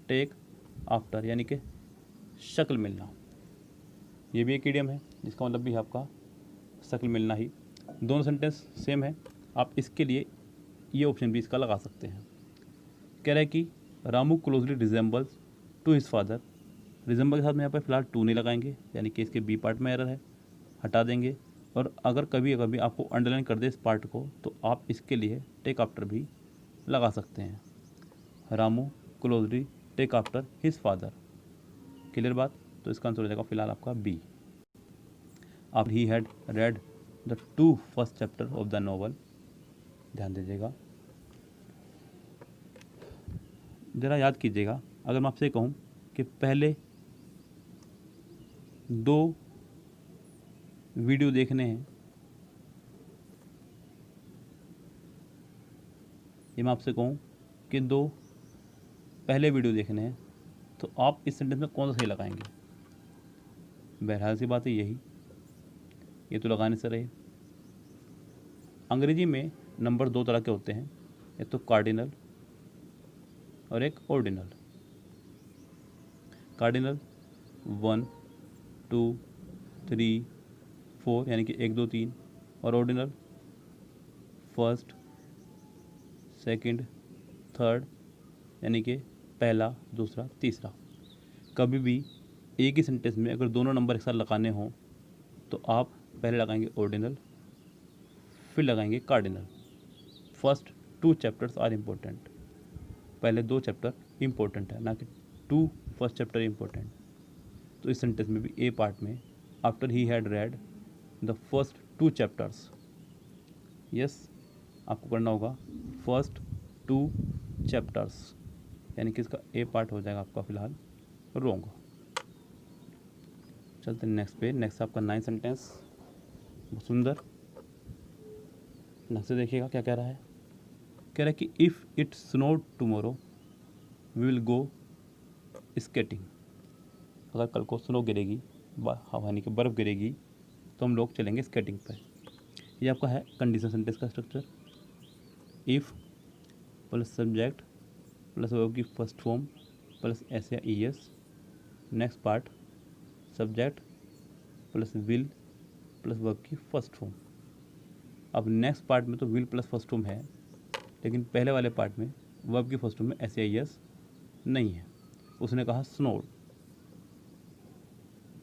टेक आफ्टर, यानी कि शक्ल मिलना। ये भी एक ईडियम है जिसका मतलब भी है आपका शक्ल मिलना ही। दोनों सेंटेंस सेम है, आप इसके लिए ये ऑप्शन भी इसका लगा सकते हैं। कह रहा है कि Ramu closely resembles to his father. Resemble के साथ में यहाँ पर फिलहाल टू नहीं लगाएंगे, यानी कि इसके बी पार्ट में एरर है, हटा देंगे। और अगर कभी कभी आपको अंडरलाइन कर दे इस पार्ट को, तो आप इसके लिए टेक आफ्टर भी लगा सकते हैं। Ramu closely take after his father, clear बात। तो इसका आंसर हो जाएगा फिलहाल आपका B. After he had read the 2 first chapter of the novel, ध्यान दीजिएगा, ज़रा याद कीजिएगा। अगर मैं आपसे कहूँ कि पहले 2 वीडियो देखने हैं, ये मैं आपसे कहूँ कि 2 पहले वीडियो देखने हैं, तो आप इस सेंटेंस में कौन सा सही लगाएंगे? बहरहाल सी बात है यही, ये तो लगाने से रहे। अंग्रेजी में नंबर 2 तरह के होते हैं, एक तो कार्डिनल और एक ऑर्डिनल। कार्डिनल 1 2 3 4, यानी कि 1 2 3, और ऑर्डिनल फर्स्ट सेकंड थर्ड, यानी कि पहला दूसरा तीसरा। कभी भी एक ही सेंटेंस में अगर दोनों नंबर एक साथ लगाने हों, तो आप पहले लगाएंगे ऑर्डिनल फिर लगाएंगे cardinal. First 2 chapters are important, पहले 2 चैप्टर इम्पोर्टेंट है, ना कि 2 फर्स्ट चैप्टर इम्पोर्टेंट। तो इस सेंटेंस में भी ए पार्ट में after he had read the first 2 chapters, yes आपको करना होगा फर्स्ट 2 चैप्टर्स, यानी कि इसका ए पार्ट हो जाएगा आपका फिलहाल रोंग। चलते हैं नेक्स्ट पे। नेक्स्ट आपका 9 सेंटेंस, बहुत सुंदर। नेक्स्ट देखिएगा क्या कह रहा है। कह रहा है कि if it snowed tomorrow we will go skating. अगर कल को स्नो गिरेगी, यानी कि बर्फ़ गिरेगी, तो हम लोग चलेंगे स्केटिंग पे। ये आपका है कंडीशन सेंटेंस का structure. If plus subject plus verb की फर्स्ट फॉर्म प्लस एस या E S, next part subject plus will plus verb की फर्स्ट फॉर्म। अब नेक्स्ट पार्ट में तो विल प्लस फर्स्ट फॉर्म है, लेकिन पहले वाले पार्ट में वर्ब की फर्स्ट फॉर्म में एस या ई एस नहीं है। उसने कहा स्नोड,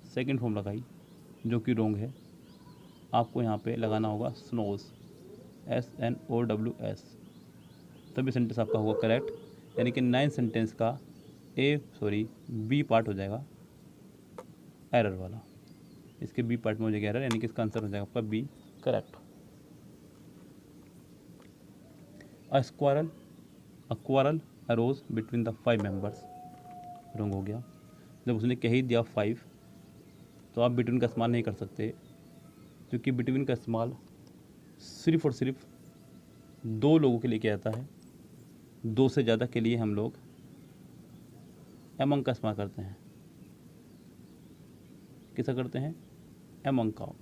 सेकेंड फॉर्म लगाई जो कि रोंग है। आपको यहाँ पे लगाना होगा स्नोज, SNOWS, तभी सेंटेंस आपका होगा करेक्ट। यानी कि 9 सेंटेंस का बी पार्ट हो जाएगा एरर वाला। इसके बी पार्ट में हो जाएगा एरर, यानी कि इसका आंसर हो जाएगा आपका B correct. A quarrel arose between the 5 members, wrong हो गया। जब उसने कह ही दिया 5, तो आप बिटवीन का इस्तेमाल नहीं कर सकते, क्योंकि बिटवीन का इस्तेमाल सिर्फ और सिर्फ 2 लोगों के लिए किया जाता है। 2 से ज़्यादा के लिए हम लोग एमंग का इस्तेमाल करते हैं। किसा करते हैं? एमंग का।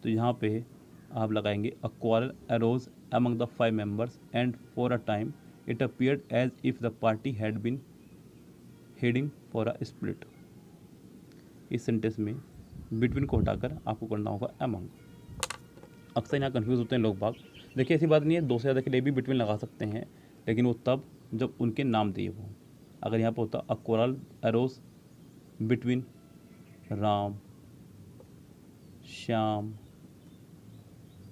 तो यहाँ पे आप लगाएंगे a quarrel arose among the 5 members and for a time it appeared as if the party had been heading for a split। इस सेंटेंस में बिटवीन को हटाकर आपको करना होगा among। अक्सर यहाँ कन्फ्यूज़ होते हैं लोग बाग। देखिए ऐसी बात नहीं है, 2 से ज़्यादा के लिए भी बिटवीन लगा सकते हैं, लेकिन वो तब जब उनके नाम दिए हो। अगर यहाँ पर होता a quarrel arose between Ram, Shyam,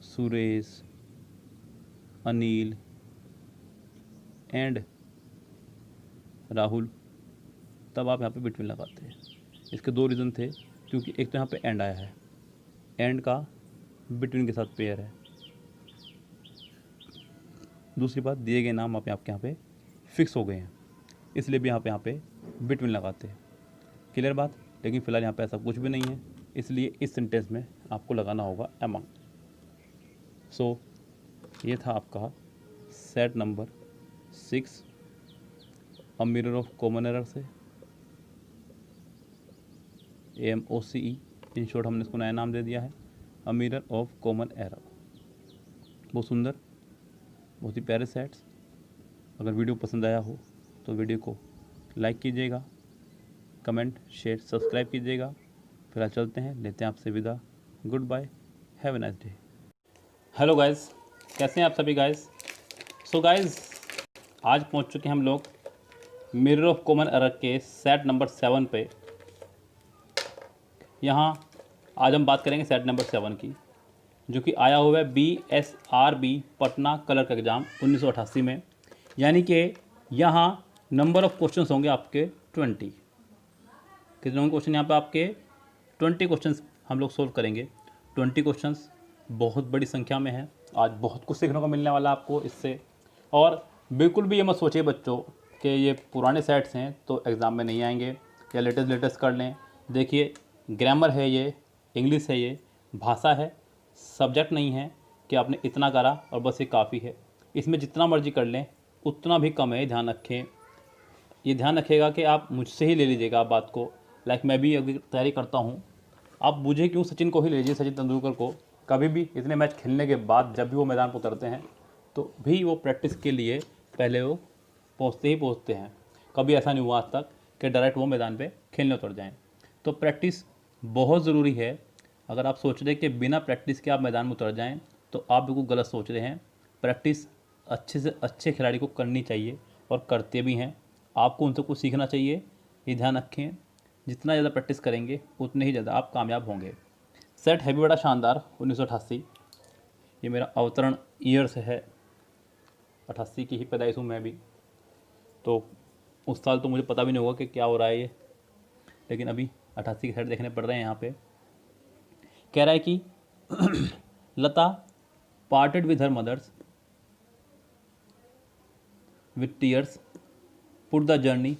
Suresh, Anil and Rahul, तब आप यहाँ पे बिटवीन लगाते हैं। इसके 2 रीज़न थे, क्योंकि एक तो यहाँ पे एंड आया है, एंड का बिटवीन के साथ पेयर है। दूसरी बात, दिए गए नाम आपके यहाँ पे फिक्स हो गए हैं, इसलिए भी यहाँ पे बिटवीन लगाते हैं। क्लियर बात। लेकिन फ़िलहाल यहाँ पे ऐसा कुछ भी नहीं है, इसलिए इस सेंटेंस में आपको लगाना होगा एमंग। सो ये था आपका set number 6, a mirror of common error से, AMOCE, इन शॉर्ट हमने इसको नया नाम दे दिया है, a mirror of common error. बहुत सुंदर, बहुत ही प्यारे सेट्स। अगर वीडियो पसंद आया हो तो वीडियो को लाइक कीजिएगा, कमेंट शेयर सब्सक्राइब कीजिएगा। फिलहाल चलते हैं, लेते हैं आपसे विदा। Good bye, have a nice day. Hello guys, कैसे हैं आप सभी गाइस। सो गाइस, आज पहुंच चुके हैं हम लोग मिरर ऑफ कॉमन एरर के सेट नंबर 7 पे। यहाँ आज हम बात करेंगे सेट नंबर 7 की, जो कि आया हुआ है BSRB पटना क्लर्क एग्ज़ाम 1988 में। यानी कि यहाँ नंबर ऑफ़ क्वेश्चंस होंगे आपके 20। कितने होंगे क्वेश्चन यहाँ पे आपके? 20 क्वेश्चंस हम लोग सोल्व करेंगे। 20 क्वेश्चंस बहुत बड़ी संख्या में है। आज बहुत कुछ सीखने को मिलने वाला आपको इससे। और बिल्कुल भी ये मत सोचिए बच्चों कि ये पुराने सेट्स हैं तो एग्ज़ाम में नहीं आएंगे या लेटेस्ट कर लें। देखिए, ग्रामर है, ये इंग्लिश है, ये भाषा है, सब्जेक्ट नहीं है कि आपने इतना करा और बस ये काफ़ी है। इसमें जितना मर्जी कर लें उतना भी कम है। ध्यान रखें, ये ध्यान रखिएगा कि आप मुझसे ही ले लीजिएगा आप बात को। लाइक मैं भी अभी तैयारी करता हूँ, आप मुझे क्यों, सचिन को ही ले लीजिए, सचिन तेंदुलकर को। कभी भी इतने मैच खेलने के बाद जब भी वो मैदान पर उतरते हैं तो भी वो प्रैक्टिस के लिए पहले वो पहुँचते हैं। कभी ऐसा नहीं हुआ आज तक कि डायरेक्ट वो मैदान पे खेलने उतर जाएं। तो प्रैक्टिस बहुत ज़रूरी है। अगर आप सोच रहे हैं कि बिना प्रैक्टिस के आप मैदान में उतर जाएं तो आप बिल्कुल गलत सोच रहे हैं। प्रैक्टिस अच्छे से अच्छे खिलाड़ी को करनी चाहिए और करते भी हैं। आपको उनसे कुछ सीखना चाहिए, ये ध्यान रखें। जितना ज़्यादा प्रैक्टिस करेंगे उतने ही ज़्यादा आप कामयाब होंगे। सेट है भी बड़ा शानदार 1988। ये मेरा अवतरण ईयर से है, 88 की ही पैदाइश हूँ मैं भी, तो उस साल तो मुझे पता भी नहीं होगा कि क्या हो रहा है ये, लेकिन अभी 88 के साइड देखने पड़ रहे हैं यहाँ पे। कह रहा है कि Lata parted with her mothers with tears, but the journey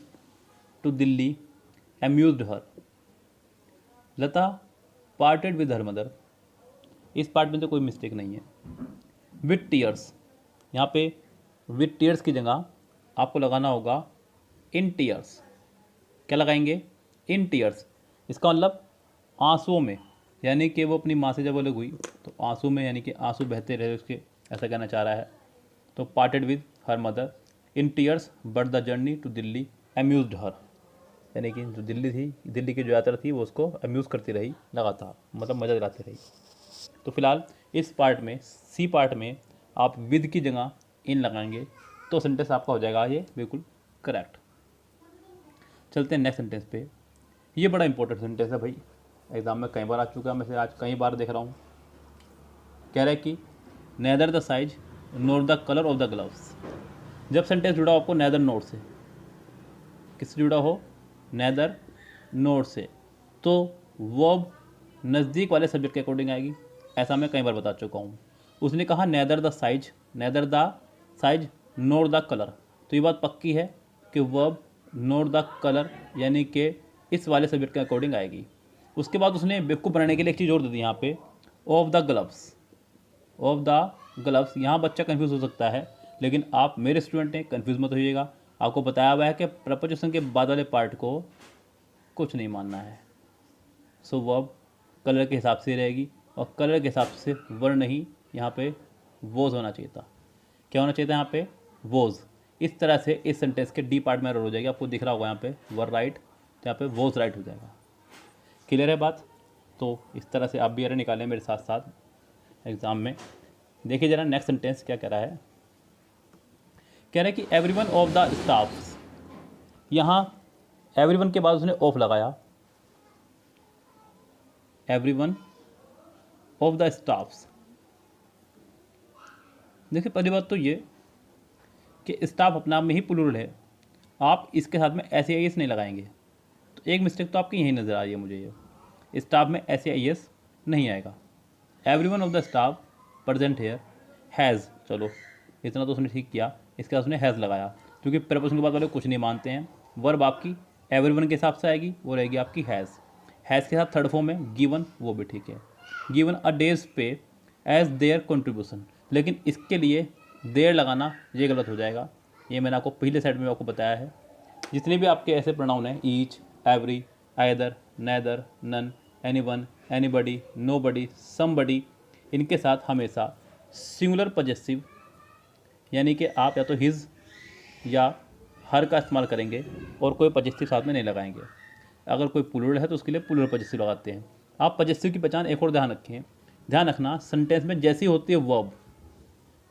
to Delhi, amused her. Lata parted with her mother, इस पार्ट में तो कोई मिस्टेक नहीं है। विथ टीयर्स, यहाँ पे विथ टीयर्स की जगह आपको लगाना होगा इन टीयर्स। क्या लगाएंगे? In tears. इसका मतलब आंसुओं में, यानी कि वो अपनी माँ से जब अलग हुई तो आंसू में, यानी कि आंसू बहते रहे उसके, ऐसा कहना चाह रहा है। तो parted with her mother in tears but the journey to Delhi amused her, यानी कि जो दिल्ली थी, दिल्ली की जो यात्रा थी वो उसको अम्यूज़ करती रही लगातार, मतलब मज़ा दिलाती रही। तो फिलहाल इस पार्ट में, सी पार्ट में आप विद की जगह इन लगाएंगे तो सेंटेंस आपका हो जाएगा ये बिल्कुल करेक्ट। चलते हैं नेक्स्ट सेंटेंस पे। ये बड़ा इंपॉर्टेंट सेंटेंस है भाई, एग्जाम में कई बार आ चुका है, मैं से आज कई बार देख रहा हूँ। कह रहा है कि neither the size nor the colour of the gloves. जब सेंटेंस जुड़ा हो आपको नेदर नोर से, किससे जुड़ा हो? नेदर नोर से, तो वर्ब नज़दीक वाले सब्जेक्ट के अकॉर्डिंग आएगी, ऐसा मैं कई बार बता चुका हूँ। उसने कहा neither the size, neither the size nor the colour, तो ये बात पक्की है कि वर्ब नोर द कलर यानी कि इस वाले सब्जेक्ट के अकॉर्डिंग आएगी। उसके बाद उसने बेवकूफ़ बनाने के लिए एक चीज़ और दे दी यहाँ पे, of the gloves. Of the gloves, यहाँ बच्चा कन्फ्यूज़ हो सकता है, लेकिन आप मेरे स्टूडेंट हैं, कन्फ्यूज़ मत होइएगा। आपको बताया हुआ है कि प्रपोजिशन के बाद वाले पार्ट को कुछ नहीं मानना है। सो वर्ब कलर के हिसाब से रहेगी, और कलर के हिसाब से वर्ड नहीं, यहाँ पे वोज होना चाहिए था। क्या होना चाहिए था यहाँ पे? वोज। इस तरह से इस सेंटेंस के डी पार्ट में एरर हो जाएगी, आपको दिख रहा होगा यहाँ पे वर राइट, तो यहाँ पे वोज राइट हो जाएगा। क्लियर है बात? तो इस तरह से आप भी एरर निकालें मेरे साथ साथ एग्ज़ाम में। देखिए ज़रा नेक्स्ट सेंटेंस क्या कह रहा है। कह रहा है कि एवरीवन ऑफ द स्टाफ्स, यहाँ एवरीवन के बाद उसने ऑफ लगाया, एवरीवन ऑफ द स्टाफ्स। देखिए पहली बात तो ये कि स्टाफ अपने आप में ही प्लूरल है, आप इसके साथ में ऐसे आई एस नहीं लगाएंगे, तो एक मिस्टेक तो आपकी यही नज़र आ रही है मुझे, ये स्टाफ में ऐसे आई एस नहीं आएगा। Everyone of the staff present here has, चलो इतना तो उसने ठीक किया, इसके बाद उसने हैज़ लगाया, क्योंकि प्रपोजिशन के बाद वाले कुछ नहीं मानते हैं। वर्ब आपकी एवरीवन के हिसाब से आएगी, वो रहेगी आपकी हैज़। हैज़ के साथ थर्ड फॉर्म में गिवन, वो भी ठीक है। गिवन अ डेज पे एज देयर कंट्रीब्यूशन, लेकिन इसके लिए देर लगाना ये गलत हो जाएगा, ये मैंने आपको पहले साइड में आपको बताया है। जितने भी आपके ऐसे प्रोनाउन हैं, each, every, either, neither, none, anyone, anybody, nobody, somebody, इनके साथ हमेशा सिंगुलर पॉजेसिव, यानी कि आप या तो हिज या हर का इस्तेमाल करेंगे और कोई पॉजेसिव साथ में नहीं लगाएंगे। अगर कोई प्लूरल है तो उसके लिए प्लूरल पॉजेसिव लगाते हैं। आप पॉजेसिव की पहचान एक और ध्यान रखें, ध्यान रखना सेंटेंस में जैसी होती है वर्ब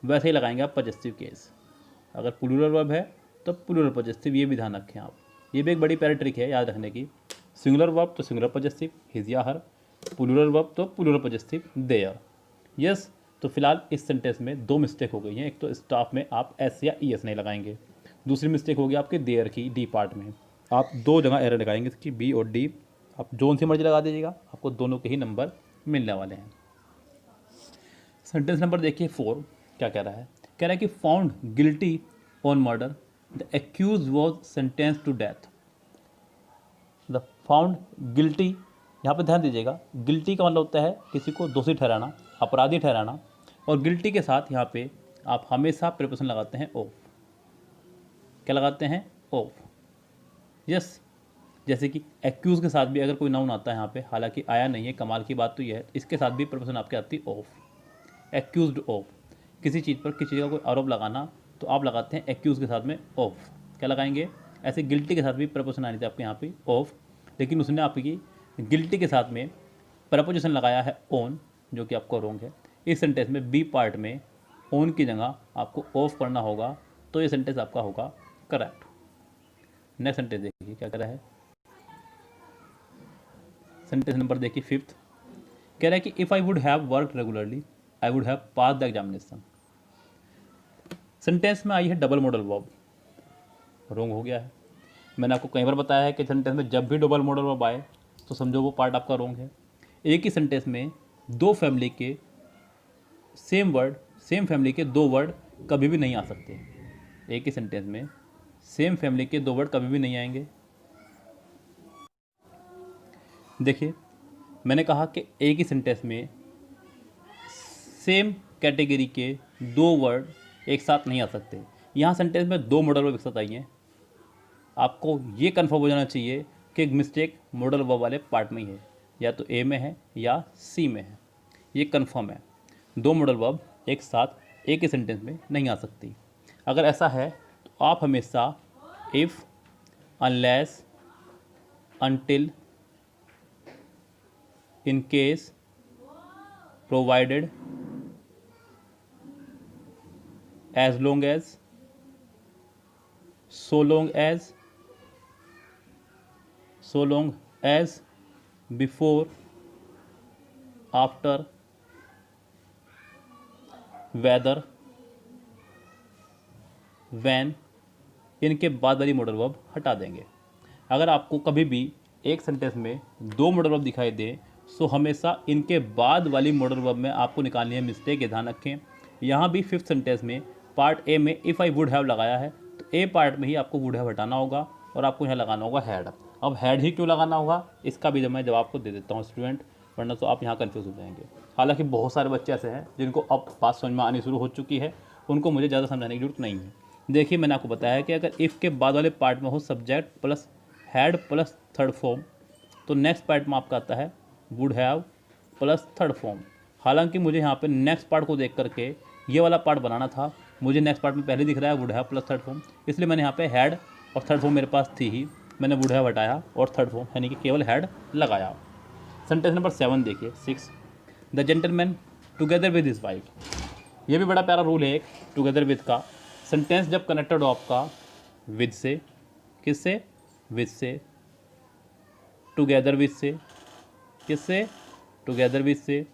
वैसे ही लगाएंगे आप पॉजेसिव केस। अगर प्लूरल वर्ब है तो प्लूरल पॉजेसिव, ये भी ध्यान रखें आप। ये भी एक बड़ी प्यारी ट्रिक है याद रखने की। सिंगुलर वर्ब तो सिंगुलर पॉजेसिव हिज या हर, प्लूरल वर्ब तो प्लूरल पॉजेसिव देयर। यस, तो फिलहाल इस सेंटेंस में दो मिस्टेक हो गई हैं। एक तो स्टाफ में आप एस या ई एस नहीं लगाएंगे, दूसरी मिस्टेक होगी आपके देयर की डी पार्ट में। आप दो जगह एरर लगाएंगे, इसकी बी और डी, आप जोन सी मर्जी लगा दीजिएगा, आपको दोनों के ही नंबर मिलने वाले हैं। सेंटेंस नंबर देखिए 4 क्या कह रहा है। कह रहा है कि found guilty on murder the accuse was sentence to death. The found guilty, यहाँ पे ध्यान दीजिएगा, गिल्टी का मतलब होता है किसी को दोषी ठहराना, अपराधी ठहराना, और गिल्टी के साथ यहाँ पे आप हमेशा प्रीपोजिशन लगाते हैं ऑफ। क्या लगाते हैं? ऑफ। यस, जैसे कि एक्यूज के साथ भी अगर कोई नाउन आता है यहाँ पे, हालांकि आया नहीं है, कमाल की बात तो यह है, इसके साथ भी प्रीपोजिशन आपके आती है ऑफ। एक्यूज्ड ऑफ, किसी चीज़ पर किसी का कोई आरोप लगाना तो आप लगाते हैं एक्यूज के साथ में ऑफ। क्या लगाएंगे? ऐसे गिल्टी के साथ भी प्रपोजिशन आनी थी आपके यहाँ पे ऑफ, लेकिन उसने आपकी गिल्टी के साथ में प्रपोजिशन लगाया है ऑन, जो कि आपको रॉन्ग है। इस सेंटेंस में बी पार्ट में ऑन की जगह आपको ऑफ करना होगा, तो ये सेंटेंस आपका होगा करेक्ट। नेक्स्ट सेंटेंस देखिए क्या कह रहा है। सेंटेंस नंबर देखिए 5, कह रहा है कि if I would have work regularly I would have pass the examination. Sentence में आई है डबल मॉडल वर्ब, रॉन्ग हो गया है। मैंने आपको कई बार बताया है कि सेंटेंस में जब भी डबल मॉडल वर्ब आए तो समझो वो पार्ट आपका रॉन्ग है। एक ही सेंटेंस में दो फैमिली के सेम वर्ड, सेम फैमिली के दो वर्ड कभी भी नहीं आ सकते। एक ही सेंटेंस में सेम फैमिली के दो वर्ड कभी भी नहीं आएंगे। देखिए, मैंने कहा कि एक ही सेंटेंस में सेम कैटेगरी के दो वर्ड एक साथ नहीं आ सकते। यहाँ सेंटेंस में दो मॉडल वर्ब एक साथ आई हैं। आपको ये कन्फर्म हो जाना चाहिए कि एक मिस्टेक मॉडल वर्ब वाले पार्ट में ही है, या तो ए में है या सी में है। ये कन्फर्म है, दो मॉडल वर्ब एक साथ एक ही सेंटेंस में नहीं आ सकती। अगर ऐसा है तो आप हमेशा if, unless, until, in case, provided, as long as, so long as, before, after, whether, when, इनके बाद वाली मॉडल वर्ब हटा देंगे। अगर आपको कभी भी एक सेंटेंस में दो मॉडल वर्ब दिखाई दे तो हमेशा इनके बाद वाली मॉडल वर्ब में आपको निकालनी है मिस्टेक। ये ध्यान रखें। यहाँ भी फिफ्थ सेंटेंस में पार्ट ए में इफ़ आई वुड हैव लगाया है तो ए पार्ट में ही आपको वुड हैव हटाना होगा और आपको यहाँ लगाना होगा हैड। अब हैड ही क्यों लगाना होगा इसका भी मैं जवाब को दे देता हूँ स्टूडेंट, वरना तो आप यहाँ कन्फ्यूज़ हो जाएंगे। हालांकि बहुत सारे बच्चे ऐसे हैं जिनको अब बात समझ में आनी शुरू हो चुकी है, उनको मुझे ज़्यादा समझाने की जरूरत नहीं है। देखिए, मैंने आपको बताया कि अगर इफ़ के बाद वाले पार्ट में हो subject plus had plus third form, तो नेक्स्ट पार्ट में आपका आता है would have plus third form. हालांकि मुझे यहाँ पे नेक्स्ट पार्ट को देख करके ये वाला पार्ट बनाना था, मुझे नेक्स्ट पार्ट में पहले दिख रहा है would have plus third form, इसलिए मैंने यहाँ पे हैड और थर्ड फॉर्म मेरे पास थी ही, मैंने वुड हैव हटाया और थर्ड फॉर्म यानी कि केवल हैड लगाया। सेंटेंस नंबर 7 देखिए, 6, the gentleman together with his wife. ये भी बड़ा प्यारा रूल है एक, टुगेदर विद का। सेंटेंस जब कनेक्टेड हो आपका विद से, किससे, विद से, टुगेदर विद से, किससे, टुगेदर विद से,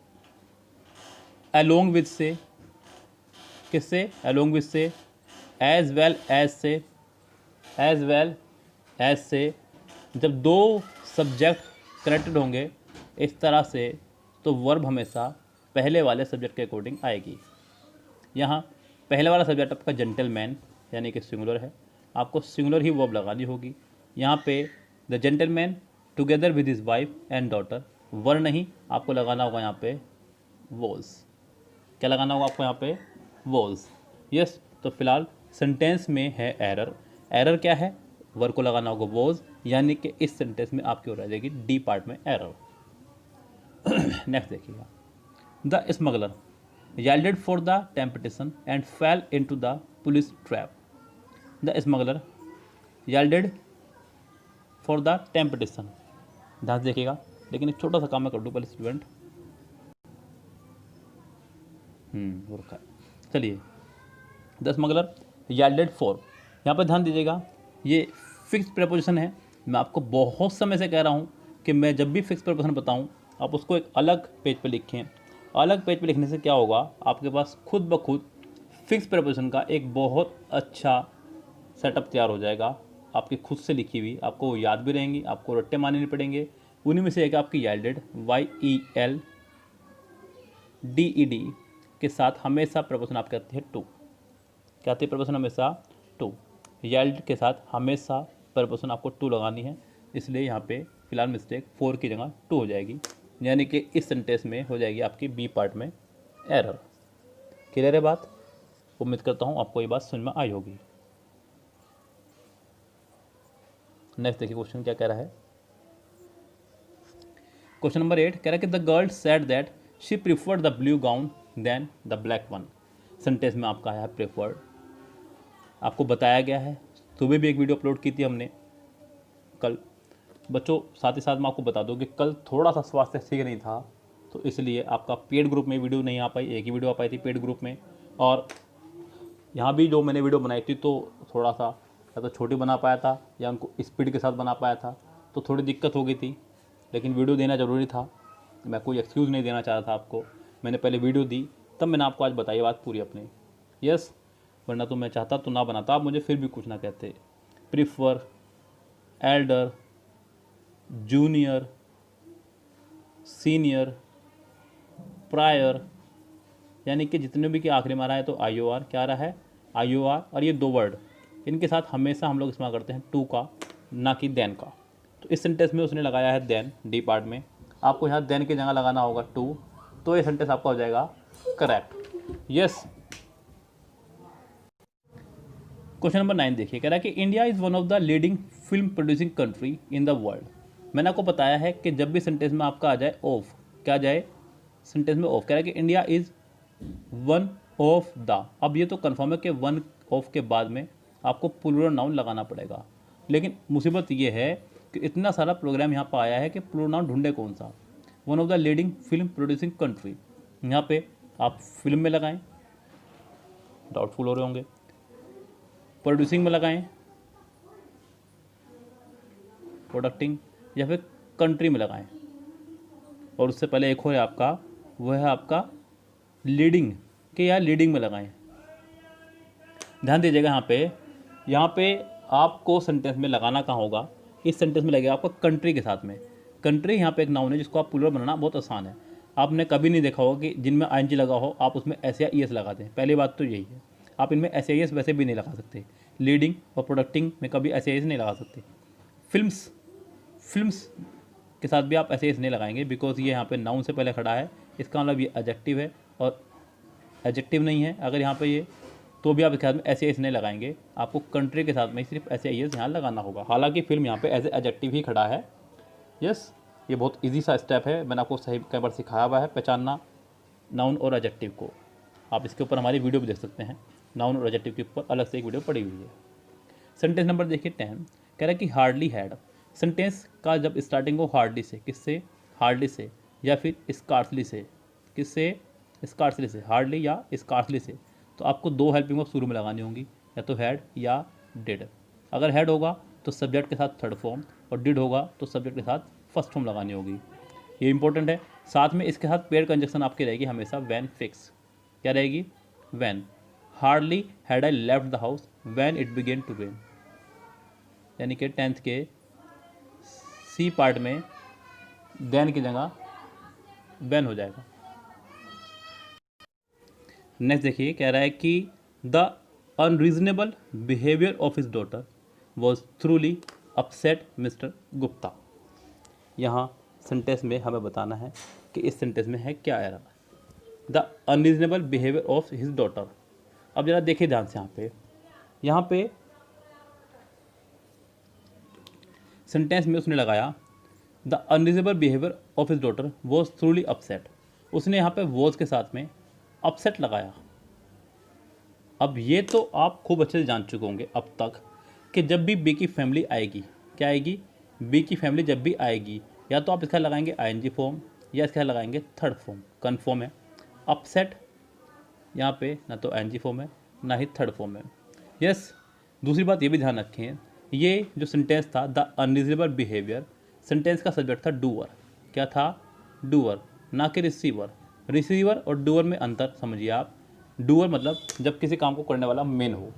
अलोंग विद से, किससे, अलोंग विद से, एज वेल एज से, एज वेल एज से। जब दो सब्जेक्ट कनेक्टेड होंगे इस तरह से तो वर्ब हमेशा पहले वाले सब्जेक्ट के अकॉर्डिंग आएगी। यहाँ पहले वाला सब्जेक्ट आपका जेंटलमैन यानी कि सिंगुलर है, आपको सिंगुलर ही वर्ब लगानी होगी। यहाँ पे the gentleman together with his wife and daughter, were नहीं, आपको लगाना होगा यहाँ पे वॉज। क्या लगाना होगा आपको यहाँ पे, वॉज। यस, तो फिलहाल सेंटेंस में है एरर। एरर क्या है, वर्ब को लगाना होगा वॉज, यानी कि इस सेंटेंस में आपकी हो रह जाएगी डी पार्ट में एरर। नेक्स्ट देखिएगा, the smuggler yielded for the temptation and fell into the police trap. The smuggler yielded for the temptation। ध्यान से देखिएगा, लेकिन एक छोटा सा काम मैं कर दूँ पहले स्टूडेंट। वो रखा है, चलिए। द स्मगलर yielded for, यहाँ पर ध्यान दीजिएगा, ये फिक्स प्रेपोजिशन है। मैं आपको बहुत समय से कह रहा हूँ कि मैं जब भी फिक्स प्रेपोजिशन बताऊँ आप उसको एक अलग पेज पे लिखें। अलग पेज पे लिखने से क्या होगा, आपके पास खुद ब खुद फिक्स प्रेपोजिशन का एक बहुत अच्छा सेटअप तैयार हो जाएगा। आपकी खुद से लिखी हुई आपको याद भी रहेंगी, आपको रट्टे मारने नहीं पड़ेंगे। उन्हीं में से एक आपकी yielded, YELDED के साथ हमेशा प्रेपोजिशन आपके आती है टू। क्या आती है प्रेपोजिशन हमेशा, टू। yielded के साथ हमेशा प्रेपोजिशन आपको टू लगानी है, इसलिए यहाँ पे फिलहाल मिस्टेक 4 की जगह 2 हो जाएगी, यानी कि इस सेंटेंस में हो जाएगी आपकी बी पार्ट में एरर। क्लियर है बात? उम्मीद करता हूँ आपको ये बात समझ में आई होगी। नेक्स्ट देखिए क्वेश्चन क्या कह रहा है। क्वेश्चन नंबर 8 कह रहा है कि the girl said that she preferred the blue gown than the black one. Sentence में आपका है प्रिफर्ड। आपको बताया गया है, सुबह भी एक वीडियो अपलोड की थी हमने कल। बच्चों साथ ही साथ मैं आपको बता दूं कि कल थोड़ा सा स्वास्थ्य ठीक नहीं था, तो इसलिए आपका पेड ग्रुप में वीडियो नहीं आ पाई, एक ही वीडियो आ पाई थी पेड ग्रुप में। और यहाँ भी जो मैंने वीडियो बनाई थी तो थोड़ा सा या तो छोटी बना पाया था या उनको स्पीड के साथ बना पाया था, तो थोड़ी दिक्कत हो गई थी। लेकिन वीडियो देना ज़रूरी था, मैं कोई एक्सक्यूज़ नहीं देना चाह रहा था आपको। मैंने पहले वीडियो दी तब मैंने आपको आज बताई बात पूरी अपनी। यस, वरना तो मैं चाहता तो ना बनाता, आप मुझे फिर भी कुछ ना कहते। Prefer, Elder, junior, senior, prior, यानी कि जितने भी के आखिरी में आ रहा है तो आई ओ आर, क्या आ रहा है आई ओ आर, और ये दो वर्ड इनके साथ हमेशा हम लोग इस्तेमाल करते हैं टू का, ना कि देन का। तो इस सेंटेंस में उसने लगाया है देन, डी पार्ट में, आपको यहाँ देन की जगह लगाना होगा टू, तो ये सेंटेंस आपका हो जाएगा करेक्ट। यस, क्वेश्चन नंबर 9 देखिए, कह रहा है कि India is one of the leading film producing country in the world. मैंने आपको बताया है कि जब भी सेंटेंस में आपका आ जाए ऑफ, क्या आ जाए सेंटेंस में ऑफ, कह रहा है कि India is one of the. अब ये तो कन्फर्म है कि वन ऑफ के बाद में आपको प्लूरल नाउन लगाना पड़ेगा, लेकिन मुसीबत ये है कि इतना सारा प्रोग्राम यहाँ पर आया है कि प्लूरल नाउन ढूंढे कौन सा। One of the leading film producing country, यहाँ पे आप फिल्म में लगाएं, डाउटफुल हो रहे होंगे, प्रोड्यूसिंग में लगाएं, प्रोडक्टिंग, या फिर कंट्री में लगाएं, और उससे पहले एक और है आपका, वह है आपका लीडिंग, के या लीडिंग में लगाएं। ध्यान दीजिएगा यहाँ पे आपको सेंटेंस में लगाना कहाँ होगा, इस सेंटेंस में लगेगा आपको कंट्री के साथ में। कंट्री यहाँ पे एक नाउन है जिसको आप प्लूरल बनाना बहुत आसान है। आपने कभी नहीं देखा होगा कि जिनमें आईएनजी लगा हो आप उसमें एस या ई एस लगा दें, पहली बात तो यही है। आप इनमें एस या ई एस वैसे भी नहीं लगा सकते, लीडिंग और प्रोडक्टिंग में कभी एस या ई एस नहीं लगा सकते। फिल्म्स के साथ भी आप एस या ई एस नहीं लगाएंगे, बिकॉज ये यहाँ पे नाउन से पहले खड़ा है, इसका मतलब ये एडजेक्टिव है, और एडजेक्टिव नहीं है अगर यहाँ पे ये, तो भी आप इसके साथ में एस या ई एस नहीं लगाएंगे, आपको कंट्री के साथ में सिर्फ एस या ई एस यहाँ लगाना होगा। हालांकि फिल्म यहाँ पे एज एडजेक्टिव ही खड़ा है। यस, ये बहुत इजी सा स्टेप है, मैंने आपको सही कई बार सिखाया हुआ है पहचानना नाउन और एडजेक्टिव को। आप इसके ऊपर हमारी वीडियो भी देख सकते हैं, नाउन और एडजेक्टिव के ऊपर अलग से एक वीडियो पड़ी हुई है। सेंटेंस नंबर देखिए 10, कह रहा है कि हार्डली हैड। सेंटेंस का जब स्टार्टिंग हो हार्डली से, किससे, हार्डली से, या फिर स्कार्सली से, किससे, स्कार्सली से, हार्डली या स्कार्सली से, तो आपको दो हेल्पिंग वर्ब शुरू में लगानी होंगी, या तो हैड या डिड। अगर हैड होगा तो सब्जेक्ट के साथ थर्ड फॉर्म, और डिड होगा तो सब्जेक्ट के साथ फर्स्ट फॉर्म लगानी होगी, ये इंपॉर्टेंट है। साथ में इसके साथ पेयर कंजक्शन आपकी रहेगी हमेशा व्हेन फिक्स, क्या रहेगी, when. Hardly had I left the house when it began to rain, यानी कि 10th के सी पार्ट में देन की जगह व्हेन हो जाएगा। नेक्स्ट देखिए, कह रहा है कि the unreasonable behaviour of his daughter was थ्रूली upset mister Gupta. यहाँ सेंटेंस में हमें बताना है कि इस सेंटेंस में है क्या error, the unreasonable behaviour of his daughter. अब जरा देखिए ध्यान से, यहाँ पे सेंटेंस में उसने लगाया the unreasonable behaviour of his daughter was थ्रूली upset, उसने यहाँ पे वॉज के साथ में अपसेट लगाया। अब ये तो आप खूब अच्छे से जान चुके होंगे अब तक कि जब भी बी की फैमिली आएगी, क्या आएगी, बी की फैमिली जब भी आएगी, या तो आप इसका लगाएंगे आईएनजी फॉर्म या इसका लगाएंगे थर्ड फॉर्म, कन्फर्म है। अपसेट यहाँ पे ना तो आईएनजी फॉर्म है ना ही थर्ड फॉर्म है। यस, दूसरी बात ये भी ध्यान रखें, ये जो सेंटेंस था द अनरीजनेबल बिहेवियर, सेंटेंस का सब्जेक्ट था डूअर, क्या था, डूअर, ना कि रिसीवर। रिसीवर और डूअर में अंतर समझिए आप। डूअर मतलब जब किसी काम को करने वाला मेन हो,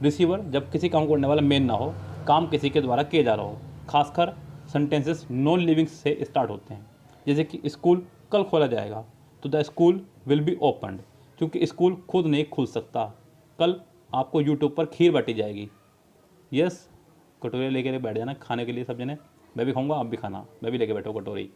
रिसीवर जब किसी काम को करने वाला मेन ना हो, काम किसी के द्वारा किया जा रहा हो। खासकर सेंटेंसेस नॉन लिविंग से स्टार्ट होते हैं, जैसे कि स्कूल कल खोला जाएगा, तो the school will be opened, क्योंकि स्कूल खुद नहीं खुल सकता। कल आपको यूट्यूब पर खीर बांटी जाएगी। यस, कटोरी लेकर बैठ जाना खाने के लिए सब जने, मैं भी खाऊंगा आप भी खाना, मैं भी लेके बैठो कटोरी।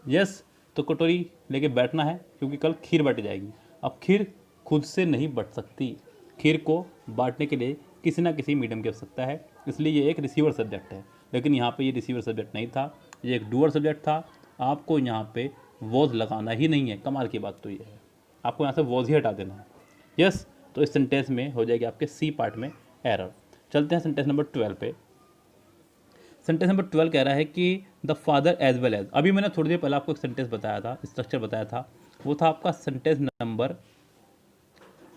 यस, तो कटोरी लेके बैठना है क्योंकि कल खीर बांटी जाएगी। अब खीर खुद से नहीं बट सकती, खीर को बांटने के लिए किसी ना किसी मीडियम की आवश्यकता है, इसलिए ये एक रिसीवर सब्जेक्ट है। लेकिन यहाँ पे ये रिसीवर सब्जेक्ट नहीं था, ये एक डूअर सब्जेक्ट था। आपको यहाँ पे वॉज लगाना ही नहीं है, कमाल की बात तो ये है, आपको यहाँ से वॉज ही हटा देना है। यस, तो इस सेंटेंस में हो जाएगी आपके सी पार्ट में एरर। चलते हैं सेंटेंस नंबर 12 पे। सेंटेंस नंबर 12 कह रहा है कि the father as well as. अभी मैंने थोड़ी देर पहले आपको एक सेंटेंस बताया था, स्ट्रक्चर बताया था, वो था आपका सेंटेंस नंबर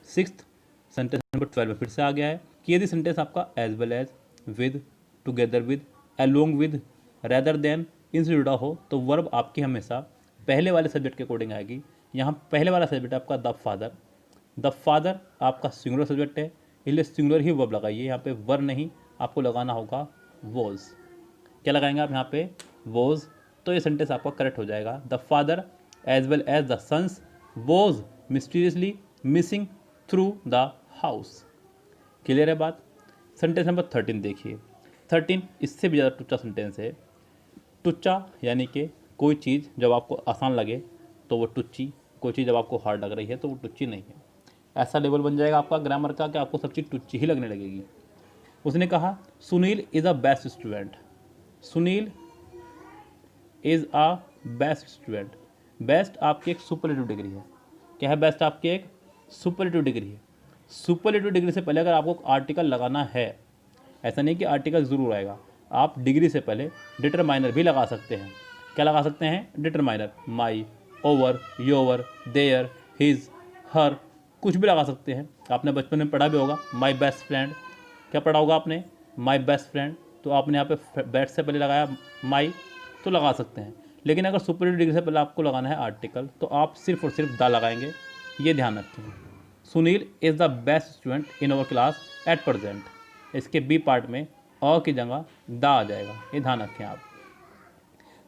6। सेंटेंस नंबर 12 में फिर से आ गया है कि यदि सेंटेंस आपका as well as, with, together with, along with, rather than इनसे जुड़ा हो तो वर्ब आपकी हमेशा पहले वाले सब्जेक्ट के अकॉर्डिंग आएगी, यहाँ पहले वाला सब्जेक्ट है आपका द फादर। द फादर आपका सिंगुलर सब्जेक्ट है, इसलिए सिंगुलर ही वर्ब लगाइए, यहाँ पे वर नहीं, आपको लगाना होगा वॉज। क्या लगाएंगे आप यहाँ पे? वॉज। तो ये सेंटेंस आपका करेक्ट हो जाएगा। The father as well as the sons was mysteriously missing through the house. Clear है बात? सेंटेंस नंबर 13 देखिए। 13 इससे भी ज़्यादा टुच्चा सेंटेंस है। टुच्चा यानी कि कोई चीज़ जब आपको आसान लगे तो वो टुच्ची, कोई चीज़ जब आपको हार्ड लग रही है तो वो टुच्ची नहीं है। ऐसा लेवल बन जाएगा आपका ग्रामर का कि आपको सब चीज़ टुच्ची ही लगने लगेगी। उसने कहा Sunil is a best student. Sunil is a best student. Best आपकी एक सुपरलेटिव डिग्री है। क्या है? बेस्ट आपकी एक सुपरलेटिव डिग्री है। सुपरलेटिव डिग्री से पहले अगर आपको आर्टिकल लगाना है, ऐसा नहीं कि आर्टिकल ज़रूर आएगा, आप डिग्री से पहले डिटरमाइनर भी लगा सकते हैं। क्या लगा सकते हैं? Determiner. My, our, your, their, his, her, कुछ भी लगा सकते हैं। आपने बचपन में पढ़ा भी होगा माई बेस्ट फ्रेंड। क्या पढ़ा होगा आपने? My best friend. तो आपने यहाँ पे बेस्ट से पहले लगाया माई, तो लगा सकते हैं। लेकिन अगर सुपरलेटिव डिग्री से पहले आपको लगाना है आर्टिकल, तो आप सिर्फ और सिर्फ द लगाएंगे। ये ध्यान रखें। Sunil is the best student in our class at present. इसके बी पार्ट में अ की जगह द आ जाएगा, ये ध्यान रखें आप।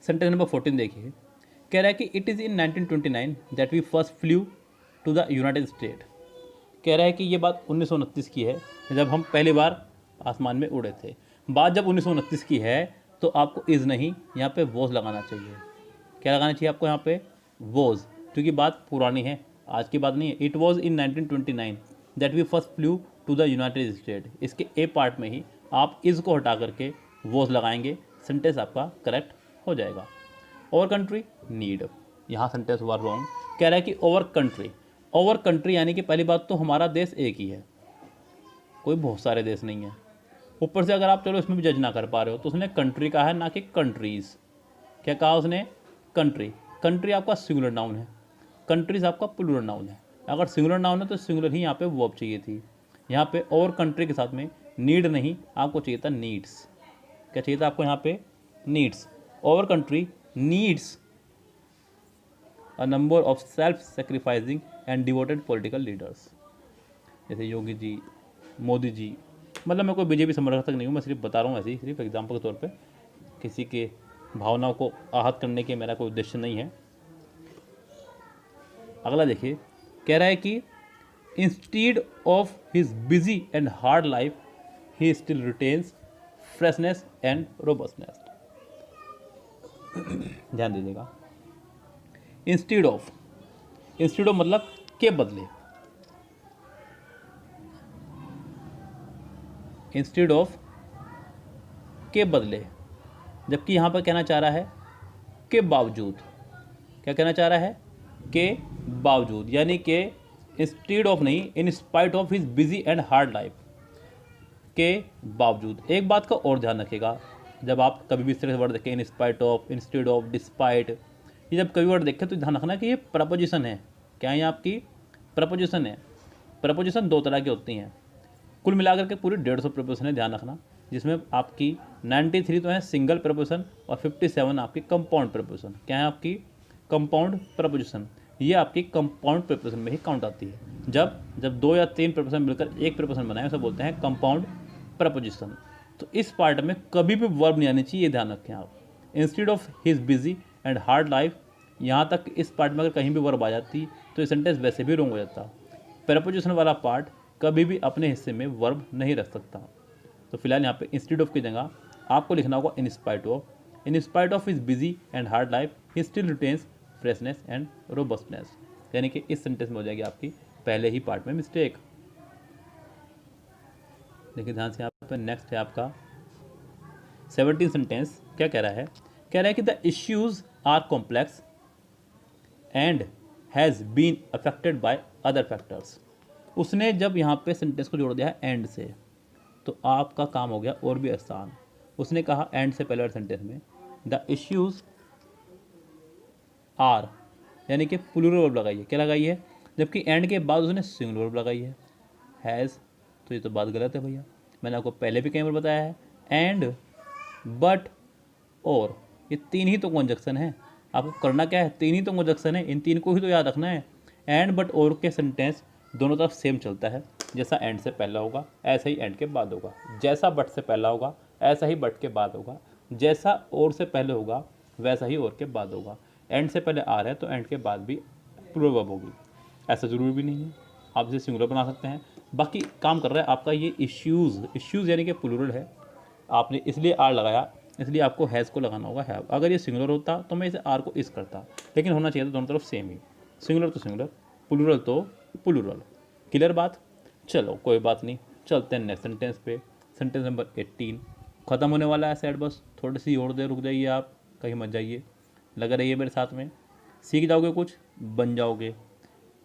सेंटेंस नंबर 14 देखिए। कह रहा है कि it is in 1929 that we first flew to the United State. कह रहा है कि ये बात 1929 की है जब हम पहली बार आसमान में उड़े थे। बात जब 1929 की है तो आपको इज़ नहीं, यहाँ पे वॉज लगाना चाहिए। क्या लगाना चाहिए आपको यहाँ पे? वॉज, क्योंकि बात पुरानी है, आज की बात नहीं है। It was in 1929 that we first flew to the United State. इसके ए पार्ट में ही आप इज़ को हटा करके वॉज लगाएंगे, सेंटेंस आपका करेक्ट हो जाएगा। ओवर कंट्री नीड, यहाँ सेंटेंस हुआ रॉन्ग। कह रहा है कि ओवर कंट्री। ओवर कंट्री यानी कि पहली बात तो हमारा देश एक ही है, कोई बहुत सारे देश नहीं है। ऊपर से अगर आप चलो इसमें भी जज ना कर पा रहे हो तो उसने कंट्री कहा है, ना कि कंट्रीज़। क्या कहा उसने? कंट्री। कंट्री आपका सिंगुलर नाउन है, कंट्रीज आपका प्लूरल नाउन है। अगर सिंगुलर नाउन है तो सिंगुलर ही यहाँ पे वर्ब चाहिए थी। यहाँ पे ओवर कंट्री के साथ में नीड नहीं, आपको चाहिए था नीड्स। क्या चाहिए था आपको यहाँ पे? Needs. Over country needs a number of self sacrificing and devoted political leaders, जैसे योगी जी, मोदी जी। मतलब मैं कोई बीजेपी समर्थक नहीं हूँ, मैं सिर्फ बता रहा हूँ ऐसे ही, सिर्फ एग्जाम्पल के तौर पे। किसी के भावनाओं को आहत करने के मेरा कोई उद्देश्य नहीं है। अगला देखिए। कह रहा है कि instead of his busy and hard life he still retains freshness and robustness. ध्यान दीजिएगा। इंस्टीड ऑफ, इंस्टीड ऑफ मतलब के बदले, इंस्टीड ऑफ के बदले, जबकि यहाँ पर कहना चाह रहा है के बावजूद। क्या कहना चाह रहा है? के बावजूद, यानी कि इंस्टीड ऑफ नहीं, in spite of his busy and hard life, के बावजूद। एक बात का और ध्यान रखिएगा, जब आप कभी भी इस तरह से वर्ड देखें, in spite of, instead of, despite, ये जब कभी वर्ड देखें तो ध्यान रखना कि ये प्रपोजिशन है। क्या है? आपकी प्रपोजिशन है। प्रपोजिशन दो तरह की होती हैं, कुल मिलाकर के पूरी 150 प्रपोजिशन है, ध्यान रखना। जिसमें आपकी 93 तो है सिंगल प्रपोजिशन और 57 आपकी कंपाउंड प्रपोजिशन। क्या है? आपकी कंपाउंड प्रपोजिशन। ये आपकी कंपाउंड प्रपोजिशन में ही काउंट आती है। जब दो या तीन प्रपोजिशन मिलकर एक प्रपोजिशन बनाए उसे बोलते हैं कंपाउंड प्रपोजिशन। तो इस पार्ट में कभी भी वर्ब नहीं आनी चाहिए, ये ध्यान रखें आप। Instead of his busy and hard life, यहाँ तक इस पार्ट में अगर कहीं भी वर्ब आ जाती तो ये सेंटेंस वैसे भी रॉन्ग हो जाता। प्रपोजिशन वाला पार्ट कभी भी अपने हिस्से में वर्ब नहीं रख सकता। तो फिलहाल यहाँ पे इंस्टीड ऑफ की जगह आपको लिखना होगा in spite of. In spite of his busy and hard life he still retains freshness and robustness, यानी कि इस सेंटेंस में हो जाएगी आपकी पहले ही पार्ट में मिस्टेक। देखिए ध्यान से, यहाँ पर नेक्स्ट है आपका 17 सेंटेंस। क्या कह रहा है? कह रहा है कि the issues are complex and has been affected by other factors. उसने जब यहाँ पे सेंटेंस को जोड़ दिया है एंड से, तो आपका काम हो गया और भी आसान। उसने कहा एंड से पहले वाले सेंटेंस में द इश्यूज आर, यानी कि प्लूरल वर्ब लगाई है। क्या लगाई है? जबकि एंड के बाद उसने सिंगुलर वर्ब लगाई है, हैज़। तो ये तो बात गलत है भैया, मैंने आपको पहले भी कई बार बताया है। एंड, बट, और, ये तीन ही तो कंजक्शन है। आपको करना क्या है, 3 ही तो कंजक्शन है, इन 3 को ही तो याद रखना है। एंड बट और के सेंटेंस दोनों तरफ सेम चलता है, जैसा एंड से पहला होगा ऐसा ही एंड के बाद होगा, जैसा बट से पहला होगा ऐसा ही बट के बाद होगा, जैसा और से पहले होगा वैसा ही और के बाद होगा। एंड से पहले आर है तो एंड के बाद भी प्लूरल वर्ब होगी, ऐसा ज़रूरी भी नहीं है, आप इसे सिंगुलर बना सकते हैं। बाकी काम कर रहा है आपका ये इश्यूज़ यानी कि प्लूरल है, आपने इसलिए आर लगाया, इसलिए आपको हैज़ को लगाना होगा हैव। अगर ये सिंगुलर होता तो मैं इसे आर को इस करता, लेकिन होना चाहिए था दोनों तरफ सेम ही, सिंगुलर तो सिंगुलर, प्लूरल तो प्लूरल। क्लियर बात? चलो कोई बात नहीं, चलते हैं नेक्स्ट सेंटेंस पे। सेंटेंस नंबर 18 ख़त्म होने वाला है सेट, बस थोड़ी सी और देर रुक जाइए, आप कहीं मत जाइए, लगा रहिए मेरे साथ में, सीख जाओगे, कुछ बन जाओगे,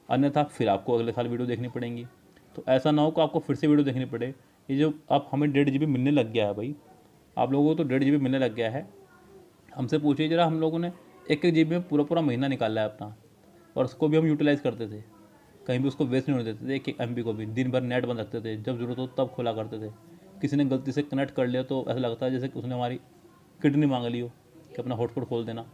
अन्यथा फिर आपको अगले साल वीडियो देखनी पड़ेंगी। तो ऐसा ना हो कि आपको फिर से वीडियो देखनी पड़े। ये जो अब हमें 1.5 GB मिलने लग गया है भाई, आप लोगों को तो 1.5 GB मिलने लग गया है। हमसे पूछिए जरा, हम लोगों ने 1-1 GB में पूरा महीना निकाला है अपना, और उसको भी हम यूटिलाइज़ करते थे, कहीं भी उसको वेस्ट नहीं होने देते थे। 1-1 MB को भी दिन भर नेट बंद रखते थे, जब ज़रूरत हो तब खोला करते थे। किसी ने गलती से कनेक्ट कर लिया तो ऐसा लगता है जैसे कि उसने हमारी किडनी मांग ली हो कि अपना हॉटस्पॉट खोल देना।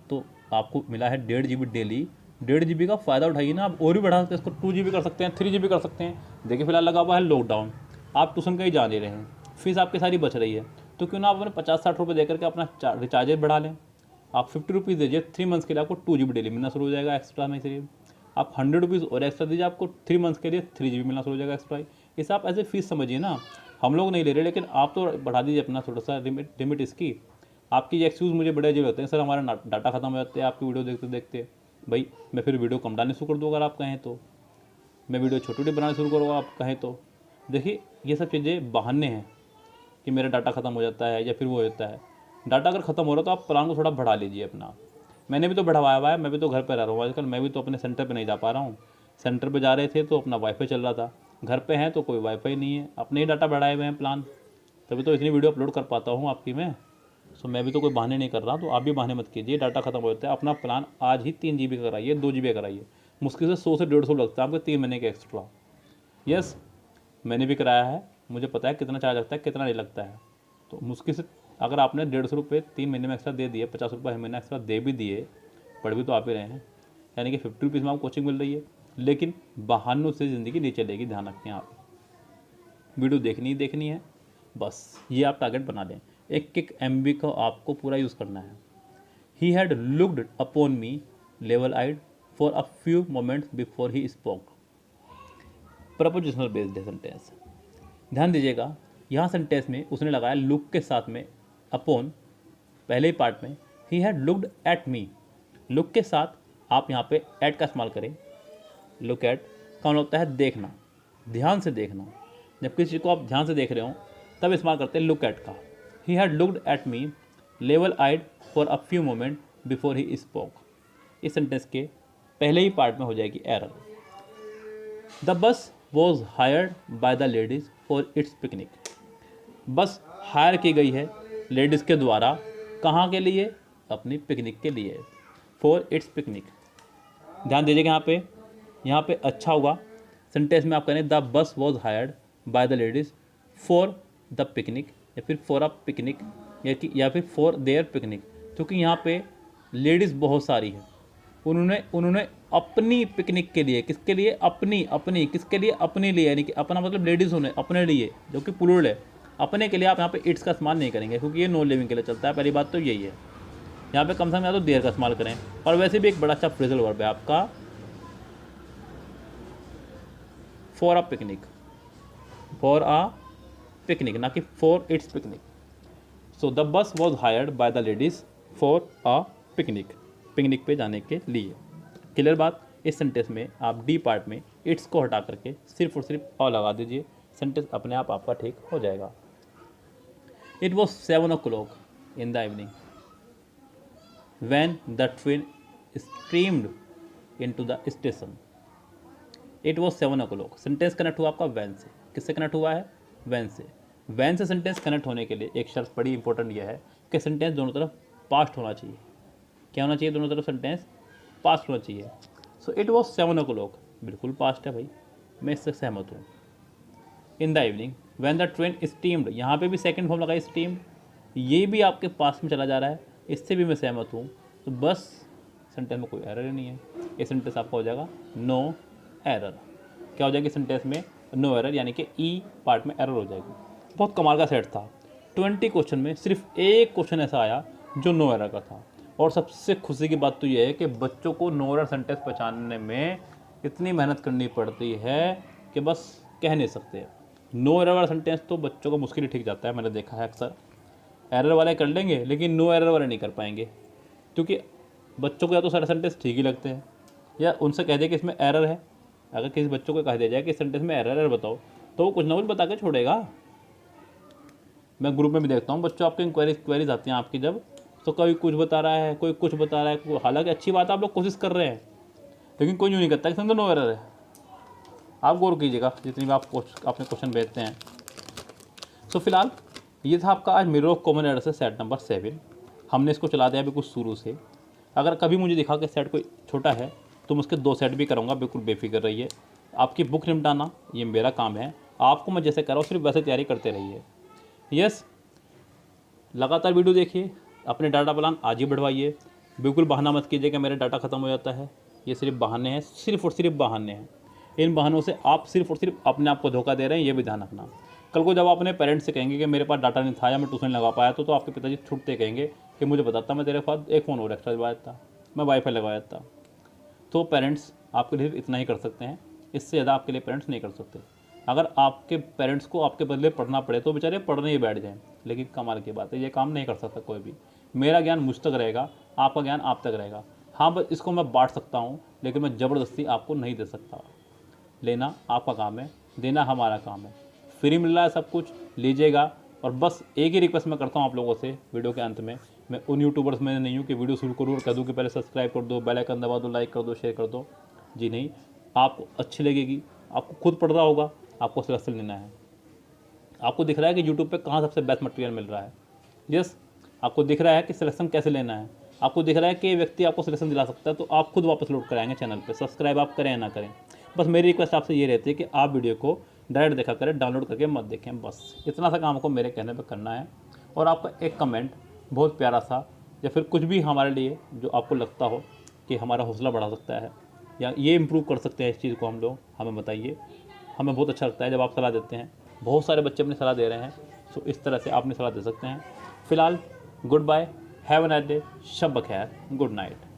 तो आपको मिला है 1.5 GB डेली, 1.5 GB का फ़ायदा उठाइए ना, आप और भी बढ़ा सकते हैं इसको, 2 GB कर सकते हैं, 3 GB कर सकते हैं। देखिए फिलहाल लगा हुआ है लॉकडाउन, आप ट्यूशन कहीं जा नहीं रहे हैं, फीस आपकी सारी बच रही है, तो क्यों ना आप अपने 50-60 रुपये देकर के अपना रिचार्जेज बढ़ा लें। आप 50 रुपीज़ दीजिए, 3 मंथ्स के लिए आपको 2 GB डेली मिलना शुरू हो जाएगा एक्स्ट्रा में। सिर्फ आप 100 रुपीज़ और एक्स्ट्रा दीजिए, आपको 3 मंथ्स के लिए 3 GB मिलना शुरू हो जाएगा एक्स्ट्रा। इसे आप ऐसे फीस समझिए ना, हम लोग नहीं ले रहे, लेकिन आप तो बढ़ा दीजिए अपना थोड़ा सा लिमिट इसकी। आपकी ये एक्सक्यूज़ मुझे बड़े अजीब लगते हैं, सर हमारा डाटा खत्म हो जाते हैं आपकी वीडियो देखते देखते। भाई मैं फिर वीडियो कम डालने शुरू कर दूँ अगर आप कहें तो, मैं वीडियो छोटी बनाना शुरू करूँगा आप कहें तो। देखिए ये सब चीज़ें बहाने हैं कि मेरा डाटा ख़त्म हो जाता है या फिर वो हो जाता है। डाटा अगर ख़त्म हो रहा है तो आप प्लान को थोड़ा बढ़ा लीजिए अपना। मैंने भी तो बढ़ाया हुआ है, मैं भी तो घर पर रह रहा हूँ आजकल, मैं भी तो अपने सेंटर पर नहीं जा पा रहा हूँ। सेंटर पर जा रहे थे तो अपना वाईफाई चल रहा था, घर पर हैं तो कोई वाईफाई नहीं है, अपने ही डाटा बढ़ाए हुए हैं प्लान, तभी तो इतनी वीडियो अपलोड कर पाता हूँ आपकी मैं। सो मैं भी तो कोई बहाने नहीं कर रहा, तो आप भी बहाने मत कीजिए। डाटा खत्म हो जाता है, अपना प्लान आज ही 3 GB का कराइए, 2 GB कराइए, मुश्किल से 100 से 150 लगता है आपको 3 महीने के एक्स्ट्रा। यस मैंने भी कराया है, मुझे पता है कितना चार्ज लगता है कितना नहीं लगता है। तो मुश्किल से अगर आपने 150 रुपये 3 महीने में एक्स्ट्रा दे दिए, 50 रुपये महीना एक्स्ट्रा दे भी दिए, पढ़ भी तो आप ही रहे हैं, यानी कि 50 रुपीज़ में आपको कोचिंग मिल रही है। लेकिन बहानों से ज़िंदगी नहीं चलेगी, ध्यान रखें आप। वीडियो देखनी है बस, ये आप टारगेट बना लें। 1-1 MB को आपको पूरा यूज़ करना है। He had looked upon me level eyed for a few moments before he spoke. Prepositional based है सेंटेंस, ध्यान दीजिएगा। यहाँ सेंटेंस में उसने लगाया लुक के साथ में अपॉन, पहले ही पार्ट में ही had looked at me, look के साथ आप यहाँ पे एट का इस्तेमाल करें। लुक एट का मतलब होता है देखना, ध्यान से देखना। जब किसी चीज़ को आप ध्यान से देख रहे हो तब इस्तेमाल करते हैं लुक एट का। He had looked at me level eyed for a few moment before he spoke. इस सेंटेंस के पहले ही पार्ट में हो जाएगी error. The bus was hired by the ladies for its picnic. Bus hire की गई है लेडीज़ के द्वारा, कहाँ के लिए? अपनी पिकनिक के लिए, फॉर इट्स पिकनिक। ध्यान दीजिएगा यहाँ पे अच्छा होगा सेंटेंस में आप करें the bus was hired by the ladies for the picnic, या फिर फॉर अ पिकनिक, या फिर फॉर देयर पिकनिक, क्योंकि यहाँ पे लेडीज़ बहुत सारी है। उन्होंने अपनी पिकनिक के लिए, किसके लिए? अपनी किसके लिए? अपने लिए, यानी कि अपना मतलब लेडीज़ होने अपने लिए, जो कि प्लूरल है। अपने के लिए आप यहाँ पे इट्स का इस्तेमाल नहीं करेंगे क्योंकि ये नॉन लिविंग के लिए चलता है, पहली बात तो यही है। यहाँ पे कम से कम या तो देयर का इस्तेमाल करें, और वैसे भी एक बड़ा अच्छा फ्रेजल वर्ब है आपका for a picnic, for a picnic, ना कि for its picnic. So the bus was hired by the ladies for a picnic, picnic पे जाने के लिए। क्लियर बात? इस सेंटेंस में आप डी पार्ट में इट्स को हटा करके सिर्फ और सिर्फ और लगा दीजिए, सेंटेंस अपने आप आपका ठीक हो जाएगा। It was 7 o'clock in the evening when the train steamed into the station. It was 7 o'clock। Sentence connect हुआ आपका वैन से, किससे कनेक्ट हुआ है? वैन से। वैन से सेंटेंस कनेक्ट होने के लिए एक शर्त बड़ी इंपॉर्टेंट यह है कि सेंटेंस दोनों तरफ पास्ट होना चाहिए। क्या होना चाहिए? दोनों तरफ सेंटेंस पास्ट होना चाहिए। सो इट वॉज 7 o'clock, बिल्कुल पास्ट है भाई, मैं इससे सहमत हूँ। In the evening when the train steamed, यहाँ पे भी सेकंड फॉर्म लगाई स्टीम्ड, ये भी आपके पास में चला जा रहा है, इससे भी मैं सहमत हूँ। तो बस सेंटेंस में कोई एरर ही नहीं है। ये सेंटेंस आपका हो जाएगा नो एरर। क्या हो जाएगी सेंटेंस में? नो एरर, यानी कि ई पार्ट में एरर हो जाएगी। बहुत कमाल का सेट था। 20 क्वेश्चन में सिर्फ एक क्वेश्चन ऐसा आया जो नो एरर का था। और सबसे खुशी की बात तो ये है कि बच्चों को नो एरर सेंटेंस पहचानने में इतनी मेहनत करनी पड़ती है कि बस कह नहीं सकते। नो एरर वाला सेंटेंस तो बच्चों को मुश्किल ही ठीक जाता है, मैंने देखा है अक्सर। एरर वाले कर लेंगे लेकिन नो एरर वाले नहीं कर पाएंगे, क्योंकि बच्चों को या तो सारे सेंटेंस ठीक ही लगते हैं या उनसे कह दे कि इसमें एरर है। अगर किसी बच्चों को कह दिया जाए कि सेंटेंस में एरर बताओ तो वो कुछ ना कुछ बता के छोड़ेगा। मैं ग्रुप में भी देखता हूँ बच्चों आपके क्वेरीज आती हैं आपकी जब, तो कोई कुछ बता रहा है, कोई कुछ बता रहा है। हालांकि अच्छी बात है, आप लोग कोशिश कर रहे हैं, लेकिन कोई यूँ नहीं करता कि समझो नो एरर है। आप गौर कीजिएगा जितनी भी आप अपने क्वेश्चन भेजते हैं। सो फिलहाल ये था आपका आज मिरर ऑफ कॉमन एरर से सेट नंबर 7। हमने इसको चला दिया बिल्कुल शुरू से। अगर कभी मुझे दिखा कि सेट कोई छोटा है तो मैं उसके 2 सेट भी करूँगा, बिल्कुल बेफिक्र रहिए। आपकी बुक निपटाना ये मेरा काम है, आपको मैं जैसे कर रहा हूँ सिर्फ वैसे तैयारी करते रहिए। यस, लगातार वीडियो देखिए, अपने डाटा प्लान आज ही बढ़वाइए। बिल्कुल बहाना मत कीजिए कि मेरा डाटा ख़त्म हो जाता है। ये सिर्फ बहाने हैं, सिर्फ और सिर्फ बहाने हैं। इन बहानों से आप सिर्फ और सिर्फ अपने आप को धोखा दे रहे हैं, ये भी ध्यान रखना। कल को जब आप अपने पेरेंट्स से कहेंगे कि मेरे पास डाटा नहीं था या मैं ट्यूशन लगा पाया तो आपके पिताजी छूटते कहेंगे कि मुझे बताता, मैं तेरे पास एक फ़ोन और एक्स्ट्रा लगवाया था, मैं वाईफाई लगवाया था। तो पेरेंट्स आपके लिए इतना ही कर सकते हैं, इससे ज़्यादा आपके लिए पेरेंट्स नहीं कर सकते। अगर आपके पेरेंट्स को आपके बदले पढ़ना पड़े तो बेचारे पढ़ने ही बैठ जाएं, लेकिन कमाल की बात है ये काम नहीं कर सकता कोई भी। मेरा ज्ञान मुझ तक रहेगा, आपका ज्ञान आप तक रहेगा। हाँ, बस इसको मैं बांट सकता हूँ, लेकिन मैं ज़बरदस्ती आपको नहीं दे सकता। लेना आपका काम है, देना हमारा काम है। फ्री मिल रहा है सब कुछ, लीजिएगा। और बस एक ही रिक्वेस्ट मैं करता हूँ आप लोगों से वीडियो के अंत में। मैं उन यूट्यूबर्स में नहीं हूँ कि वीडियो शुरू करूँ और कह दूँ कि पहले सब्सक्राइब कर दो, बेल आइकन दबा दो, लाइक कर दो, शेयर कर दो। जी नहीं, आपको अच्छी लगेगी, आपको खुद पढ़ रहा होगा, आपको सिलेक्शन लेना है। आपको दिख रहा है कि यूट्यूब पे कहाँ सबसे बेस्ट मटेरियल मिल रहा है। यस, आपको दिख रहा है कि सिलेक्शन कैसे लेना है, आपको दिख रहा है कि ये व्यक्ति आपको सिलेक्शन दिला सकता है, तो आप खुद वापस लोड कराएंगे चैनल पे। सब्सक्राइब आप करें या ना करें, बस मेरी रिक्वेस्ट आपसे ये रहती है कि आप वीडियो को डायरेक्ट देखा करें, डाउनलोड करके मत देखें। बस इतना सा काम को मेरे कहने पर करना है। और आपका एक कमेंट बहुत प्यारा सा, या फिर कुछ भी हमारे लिए जो आपको लगता हो कि हमारा हौसला बढ़ा सकता है या ये इम्प्रूव कर सकते हैं इस चीज़ को हम लोग, हमें बताइए। हमें बहुत अच्छा लगता है जब आप सलाह देते हैं। बहुत सारे बच्चे अपनी सलाह दे रहे हैं, सो इस तरह से आप अपनी सलाह दे सकते हैं। फिलहाल good bye, have a nice day, शब बखैर, गुड नाइट।